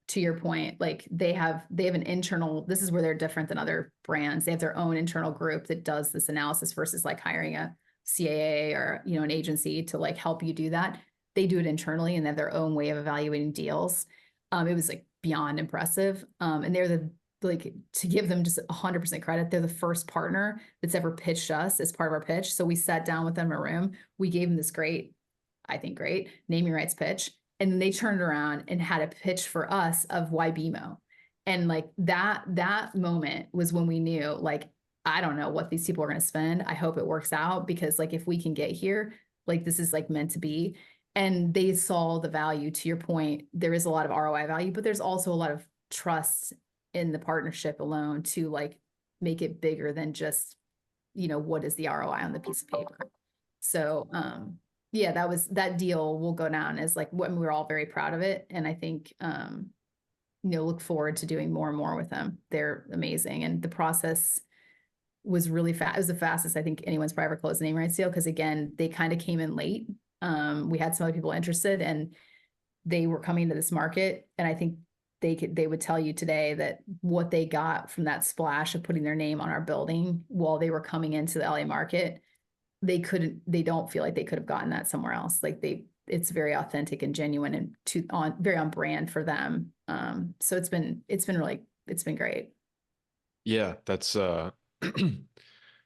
to your point, like, they have an internal, this is where they're different than other brands. They have their own internal group that does this analysis versus like hiring a CAA or, an agency to like help you do that. They do it internally and they have their own way of evaluating deals. It was like beyond impressive. And they're to give them just 100% credit, they're the first partner that's ever pitched us as part of our pitch. So we sat down with them in a room. We gave them this great naming rights pitch. And then they turned around and had a pitch for us of why BMO. And like, that moment was when we knew, like, I don't know what these people are going to spend. I hope it works out, because like, if we can get here, like, this is like meant to be. And they saw the value. To your point, there is a lot of ROI value, but there's also a lot of trust in the partnership alone to like make it bigger than just, what is the ROI on the piece of paper. So, that deal will go down as like, when we're all very proud of it. And I think, look forward to doing more and more with them. They're amazing. And the process was really fast. It was the fastest I think anyone's probably ever closed a name rights deal. Cause again, they kind of came in late. We had some other people interested and they were coming to this market. And I think they would tell you today that what they got from that splash of putting their name on our building while they were coming into the LA market, they don't feel like they could have gotten that somewhere else. Like, it's very authentic and genuine and very on brand for them. So it's been great. Yeah, that's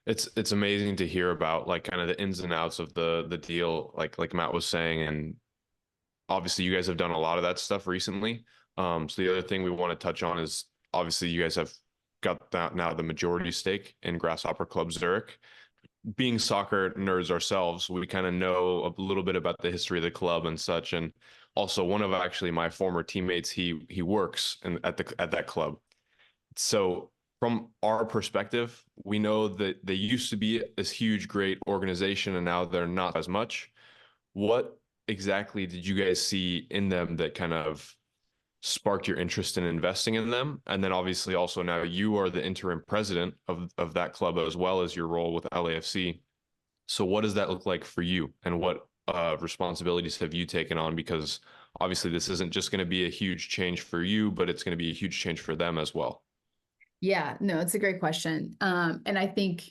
It's amazing to hear about like kind of the ins and outs of the deal, like Matt was saying, and obviously you guys have done a lot of that stuff recently. So the other thing we want to touch on is obviously you guys have got that now the majority stake in Grasshopper Club Zurich. Being soccer nerds ourselves, we kind of know a little bit about the history of the club and such. And also one of actually my former teammates, he works at that club. So from our perspective, we know that they used to be this huge, great organization, and now they're not as much. What exactly did you guys see in them that kind of sparked your interest in investing in them? And then obviously also now you are the interim president of that club as well as your role with LAFC. So what does that look like for you, and what responsibilities have you taken on? Because obviously this isn't just going to be a huge change for you, but it's going to be a huge change for them as well. Yeah, no, it's a great question. And I think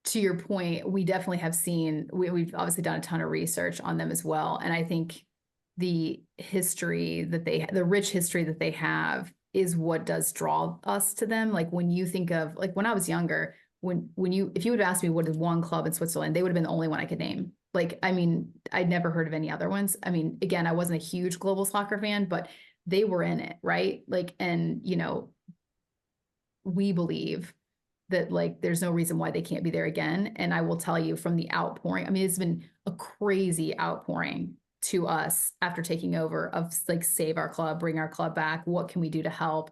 to your point, we definitely have seen, we've obviously done a ton of research on them as well. And I think the history that the rich history that they have is what does draw us to them. Like when you think of, like when I was younger, if you would have asked me what is one club in Switzerland, they would have been the only one I could name. Like, I mean, I'd never heard of any other ones. I mean, again, I wasn't a huge global soccer fan, but they were in it, right? Like, and we believe that like there's no reason why they can't be there again. And I will tell you from the outpouring, I mean, it's been a crazy outpouring to us after taking over of like, save our club, bring our club back. What can we do to help?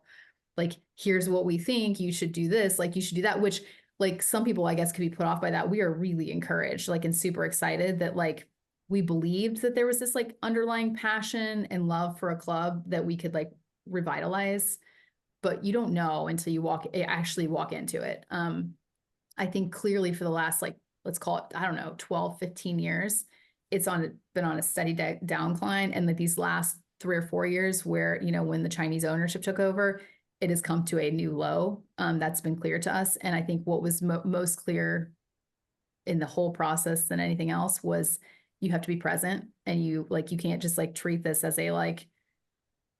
Like, here's what we think, you should do this, like you should do that, which like some people I guess could be put off by that. We are really encouraged, like, and super excited that like we believed that there was this like underlying passion and love for a club that we could like revitalize. But you don't know until you actually walk into it. I think clearly for the last, like, let's call it, I don't know, 12, 15 years, it's been on a steady downcline. And like these last 3 or 4 years where, when the Chinese ownership took over, it has come to a new low. That's been clear to us. And I think what was most clear in the whole process than anything else was you have to be present, and you can't just like treat this as a like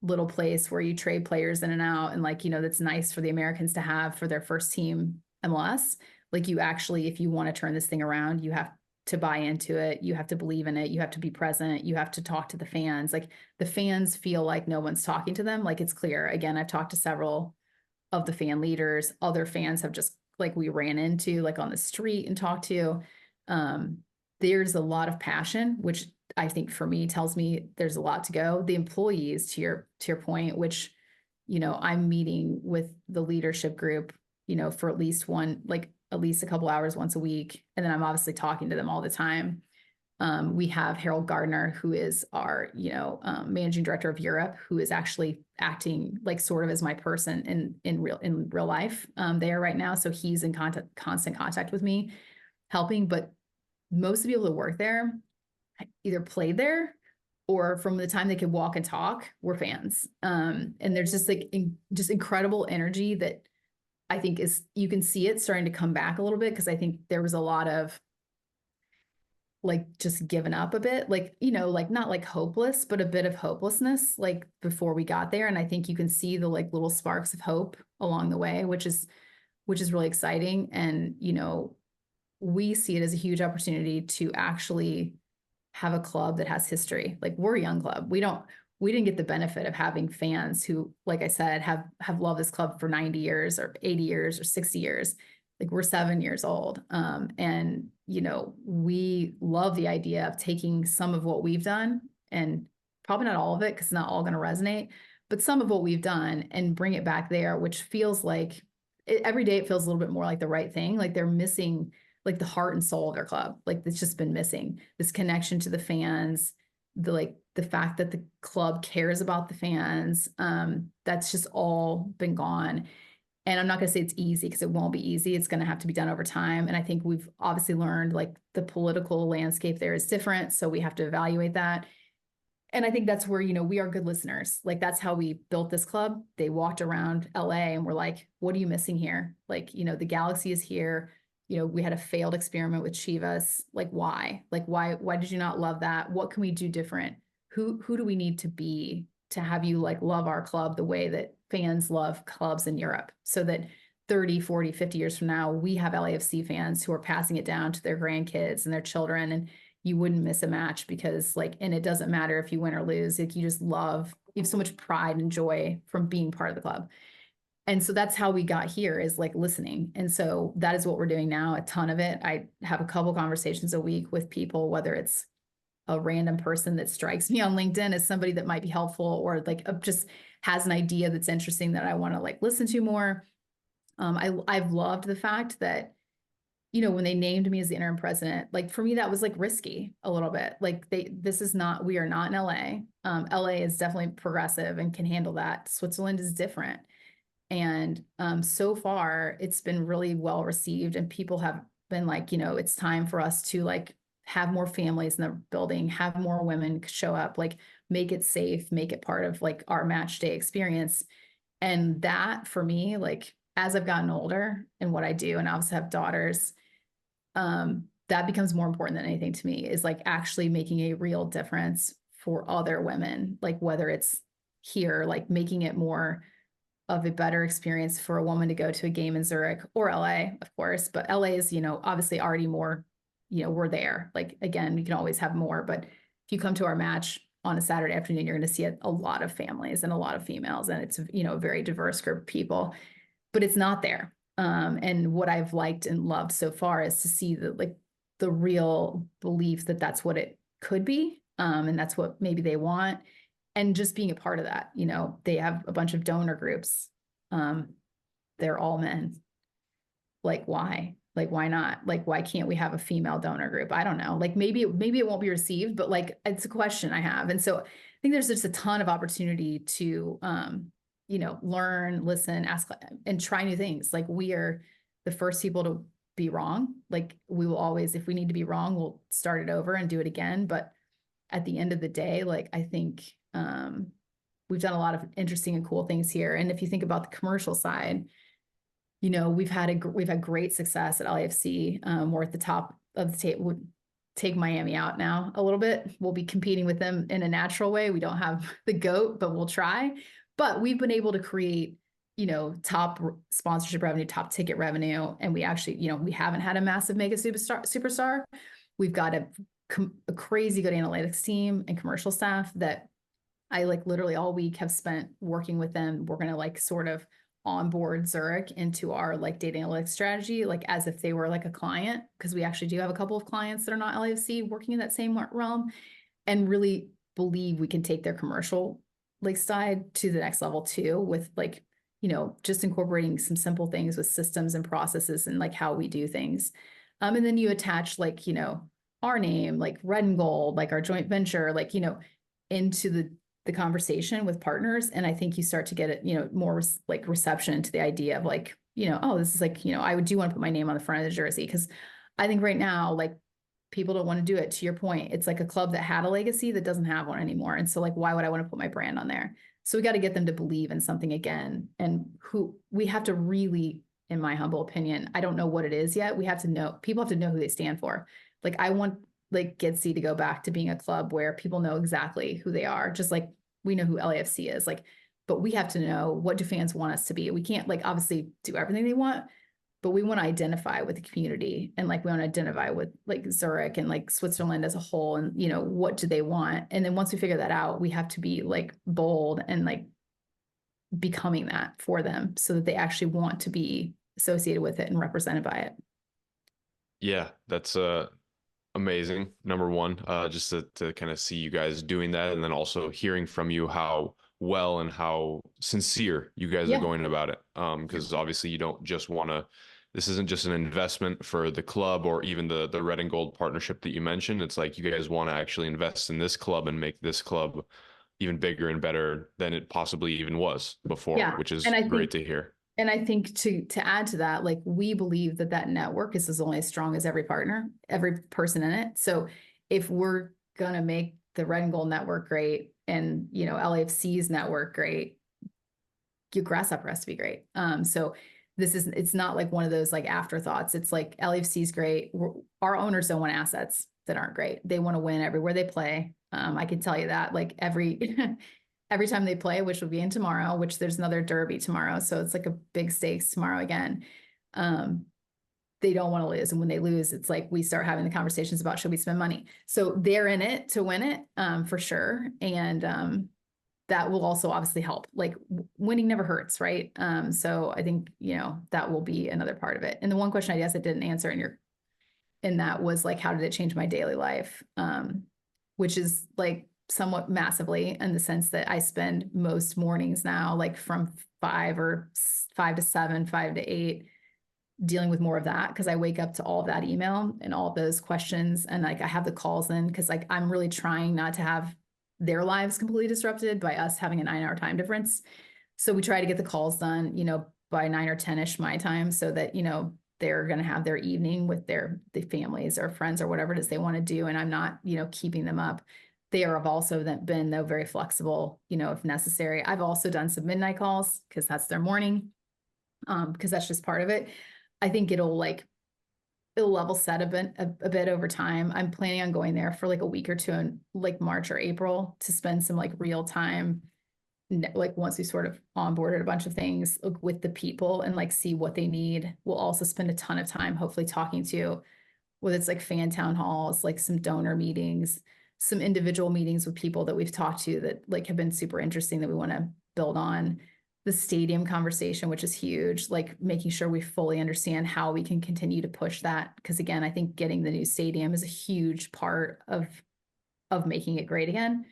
little place where you trade players in and out. And like, that's nice for the Americans to have for their first team MLS. Like you actually, if you want to turn this thing around, you have to buy into it. You have to believe in it. You have to be present. You have to talk to the fans. Like the fans feel like no one's talking to them. Like it's clear. Again, I've talked to several of the fan leaders. Other fans have just like we ran into like on the street and talked to. There's a lot of passion, which I think for me tells me there's a lot to go. The employees, to your point, which, I'm meeting with the leadership group, for at least a couple hours once a week. And then I'm obviously talking to them all the time. We have Harold Gardner, who is our, managing director of Europe, who is actually acting like sort of as my person in real life there right now. So he's in constant contact with me, helping. But most of the people that work there either played there or from the time they could walk and talk were fans. And there's just like just incredible energy that I think you can see it starting to come back a little bit. Cause I think there was a lot of like just given up a bit, like, like not like hopeless, but a bit of hopelessness, like before we got there. And I think you can see the like little sparks of hope along the way, which is really exciting. And, we see it as a huge opportunity to actually have a club that has history. Like we're a young club. We didn't get the benefit of having fans who, like I said, have loved this club for 90 years or 80 years or 60 years. Like we're 7 years old. And, we love the idea of taking some of what we've done, and probably not all of it, because it's not all going to resonate, but some of what we've done and bring it back there, which feels like every day it feels a little bit more like the right thing. Like they're missing like the heart and soul of their club. Like it's just been missing this connection to the fans, the fact that the club cares about the fans. That's just all been gone. And I'm not going to say it's easy, because it won't be easy. It's going to have to be done over time. And I think we've obviously learned like the political landscape there is different. So we have to evaluate that. And I think that's where, we are good listeners. Like that's how we built this club. They walked around LA and we're like, what are you missing here? Like, the Galaxy is here. We had a failed experiment with Chivas. Like, why? Like, why did you not love that? What can we do different? Who do we need to be to have you like love our club the way that fans love clubs in Europe, so that 30, 40, 50 years from now, we have LAFC fans who are passing it down to their grandkids and their children, and you wouldn't miss a match because and it doesn't matter if you win or lose, like you just love, you have so much pride and joy from being part of the club. And so that's how we got here, is like listening. And so that is what we're doing now, a ton of it. I have a couple conversations a week with people, whether it's a random person that strikes me on LinkedIn as somebody that might be helpful, or like just has an idea that's interesting that I want to like listen to more. I've loved the fact that, when they named me as the interim president, like for me, that was like risky a little bit. Like we are not in LA. LA is definitely progressive and can handle that. Switzerland is different. And so far it's been really well received, and people have been like, it's time for us to like have more families in the building, have more women show up, like make it safe, make it part of like our match day experience. And that for me, like as I've gotten older and what I do, and obviously have daughters, that becomes more important than anything to me, is like actually making a real difference for other women, like whether it's here, like making it more of a better experience for a woman to go to a game in Zurich or LA, of course, but LA is, obviously already more, we're there. Like, again, you can always have more, but if you come to our match on a Saturday afternoon, you're going to see a lot of families and a lot of females, and it's, a very diverse group of people, but it's not there. And what I've liked and loved so far is to see the real belief that that's what it could be. And that's what maybe they want. And just being a part of that, they have a bunch of donor groups. They're all men. Like, why? Like, why not? Like, why can't we have a female donor group? I don't know. Like, maybe it won't be received, but like, it's a question I have. And so I think there's just a ton of opportunity to, learn, listen, ask, and try new things. Like, we are the first people to be wrong. Like, we will always, if we need to be wrong, we'll start it over and do it again. But at the end of the day, like, I think, we've done a lot of interesting and cool things here. And if you think about the commercial side, we've had great success at LAFC. We're at the top of the table. We'll take Miami out now a little bit. We'll be competing with them in a natural way. We don't have the GOAT, but we'll try. But we've been able to create, top sponsorship revenue, top ticket revenue. And we actually, we haven't had a massive mega superstar. We've got a crazy good analytics team and commercial staff that I like literally all week have spent working with them. We're going to like sort of onboard Zurich into our like data analytics strategy, like as if they were like a client, because we actually do have a couple of clients that are not LAFC working in that same realm, and really believe we can take their commercial like side to the next level too, with like, just incorporating some simple things with systems and processes and like how we do things. And then you attach like, our name, like Red and Gold, like our joint venture, like, into the conversation with partners. And I think you start to get it, more like reception to the idea of like, oh, this is like, I do want to put my name on the front of the jersey. Cause I think right now, like people don't want to do it. To your point, it's like a club that had a legacy that doesn't have one anymore. And so like, why would I want to put my brand on there? So we got to get them to believe in something again. And who we have to really, in my humble opinion, I don't know what it is yet. We have to know, people have to know who they stand for. Like I want like Gitsy to go back to being a club where people know exactly who they are. Just like we know who LAFC is, like, but we have to know, what do fans want us to be? We can't like obviously do everything they want, but we want to identify with the community, and like we want to identify with like Zurich and like Switzerland as a whole, and what do they want? And then once we figure that out, we have to be like bold and like becoming that for them, so that they actually want to be associated with it and represented by it. Yeah, that's amazing. Number one, just to kind of see you guys doing that, and then also hearing from you how well and how sincere you guys are going about it. Because obviously you don't just want to, this isn't just an investment for the club or even the Red and Gold partnership that you mentioned. It's like you guys want to actually invest in this club and make this club even bigger and better than it possibly even was before, which is great to hear. And I think to add to that, like we believe that network is only as strong as every partner, every person in it. So if we're going to make the Red and Gold network great and, LAFC's network great, your Grasshopper has to be great. So it's not like one of those like afterthoughts. It's like LAFC's great. Our owners don't want assets that aren't great. They want to win everywhere they play. I can tell you that like every time they play, which will be in tomorrow, which there's another derby tomorrow. So it's like a big stakes tomorrow again. They don't want to lose. And when they lose, it's like we start having the conversations about should we spend money? So they're in it to win it, for sure. And that will also obviously help. Like winning never hurts, right? So I think, that will be another part of it. And the one question I guess I didn't answer in that was like, how did it change my daily life? Which is like somewhat massively in the sense that I spend most mornings now, like from 5 to 7, 5 to 8, dealing with more of that because I wake up to all of that email and all of those questions. And like I have the calls in because like I'm really trying not to have their lives completely disrupted by us having a 9-hour time difference. So we try to get the calls done, by 9 or 10-ish my time so that, they're going to have their evening with the families or friends or whatever it is they want to do. And I'm not, keeping them up. They have also been though very flexible, if necessary. I've also done some midnight calls because that's their morning, because that's just part of it. I think it'll level set a bit over time. I'm planning on going there for like a week or two in like March or April to spend some like real time, like once we sort of onboarded a bunch of things with the people and like see what they need. We'll also spend a ton of time hopefully talking to, whether it's like fan town halls, like some donor meetings, some individual meetings with people that we've talked to that like have been super interesting that we want to build on. The stadium conversation, which is huge, like making sure we fully understand how we can continue to push that. Because again, I think getting the new stadium is a huge part of making it great again.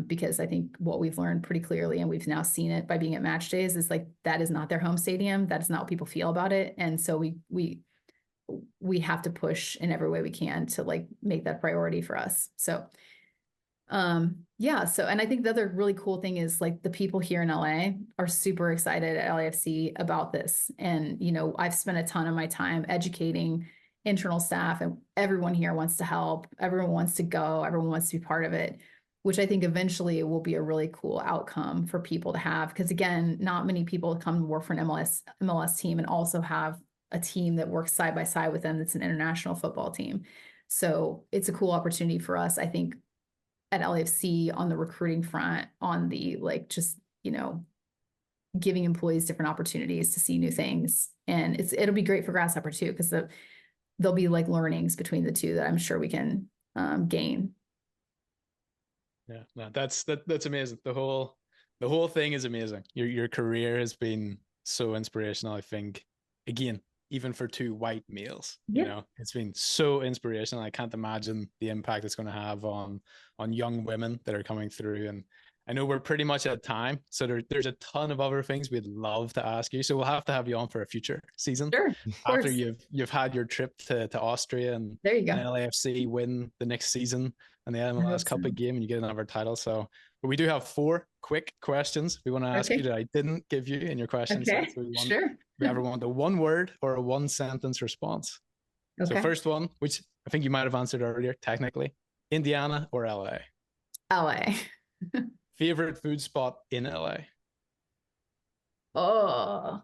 Because I think what we've learned pretty clearly, and we've now seen it by being at match days, is like that is not their home stadium. That is not what people feel about it. And so we have to push in every way we can to like make that priority for us. So so, and I think the other really cool thing is like the people here in LA are super excited at LAFC about this. And, I've spent a ton of my time educating internal staff and everyone here wants to help. Everyone wants to go. Everyone wants to be part of it, which I think eventually will be a really cool outcome for people to have. Because again, not many people come to work for an MLS team and also have a team that works side by side with them that's an international football team. So it's a cool opportunity for us, I think, at LAFC on the recruiting front, on the like just, giving employees different opportunities to see new things. And it'll be great for Grasshopper too, because there'll be like learnings between the two that I'm sure we can gain. Yeah, no, that's amazing. The whole thing is amazing. Your career has been so inspirational, I think. Again, even for 2 white males, it's been so inspirational. I can't imagine the impact it's going to have on young women that are coming through. And I know we're pretty much at time, so there's a ton of other things we'd love to ask you. So we'll have to have you on for a future season. Sure, after you've had your trip to Austria and there you go. And LAFC win the next season and the MLS Cup game and you get another title. So, but we do have 4 quick questions we want to ask you that I didn't give you in your questions. Okay, sure. We ever want a 1-word or a 1-sentence response. Okay. So first one, which I think you might have answered earlier, technically, Indiana or LA? LA. Favorite food spot in LA? Oh,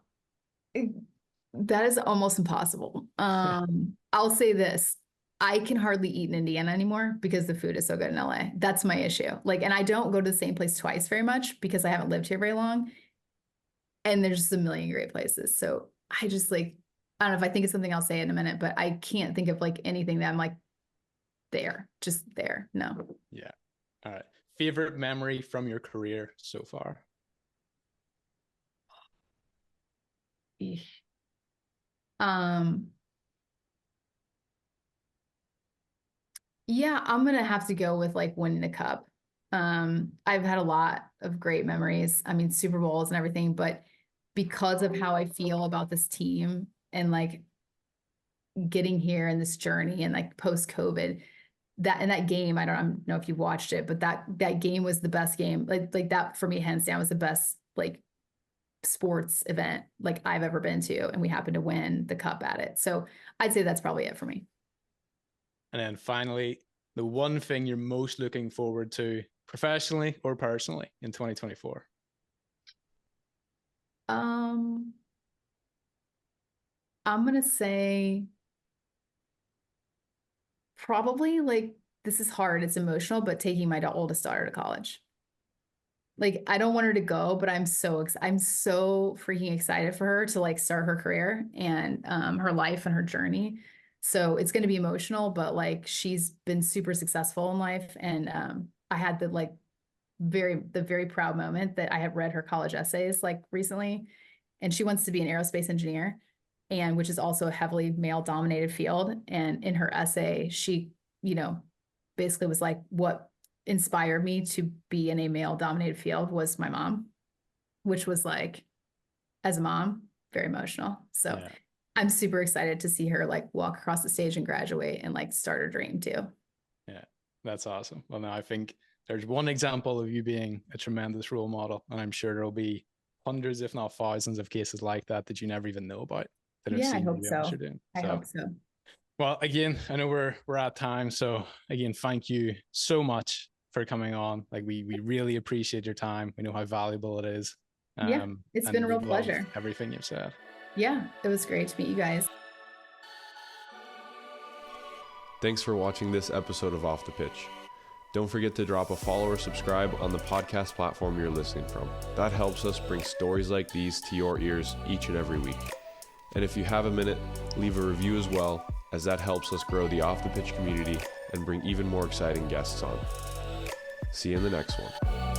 that is almost impossible. I'll say this. I can hardly eat in Indiana anymore because the food is so good in LA. That's my issue. Like, and I don't go to the same place twice very much because I haven't lived here very long. And there's just a million great places. So I just like, I don't know if I think of something, I'll say it in a minute, but I can't think of like anything that I'm like just there. No. Yeah. All right. Favorite memory from your career so far? Eesh. Yeah, I'm gonna have to go with like winning the cup. I've had a lot of great memories. I mean, Super Bowls and everything, but because of how I feel about this team and like getting here and this journey and like post-COVID, that game, I don't know if you've watched it, but that game was the best game. Like that for me, hands down, was the best like sports event like I've ever been to, and we happened to win the cup at it. So I'd say that's probably it for me. And then finally, the one thing you're most looking forward to professionally or personally in 2024? I'm gonna say probably like, this is hard, it's emotional, but taking my oldest daughter to college. Like, I don't want her to go, but I'm so freaking excited for her to like start her career and her life and her journey. So it's going to be emotional, but like she's been super successful in life. And I had the like very proud moment that I had read her college essays like recently, and she wants to be an aerospace engineer, and which is also a heavily male dominated field. And in her essay, she, basically was like, what inspired me to be in a male dominated field was my mom, which was like, as a mom, very emotional. So yeah. I'm super excited to see her like walk across the stage and graduate and like start her dream too. Yeah, that's awesome. Well, now I think there's one example of you being a tremendous role model, and I'm sure there'll be hundreds, if not thousands, of cases like that you never even know about. Yeah, I hope so. I hope so. Well, again, I know we're at time, so again, thank you so much for coming on. Like we really appreciate your time. We know how valuable it is. Yeah, it's been a real pleasure. Everything you've said. Yeah, it was great to meet you guys. Thanks for watching this episode of Off the Pitch. Don't forget to drop a follow or subscribe on the podcast platform you're listening from. That helps us bring stories like these to your ears each and every week. And if you have a minute, leave a review as well, as that helps us grow the Off the Pitch community and bring even more exciting guests on. See you in the next one.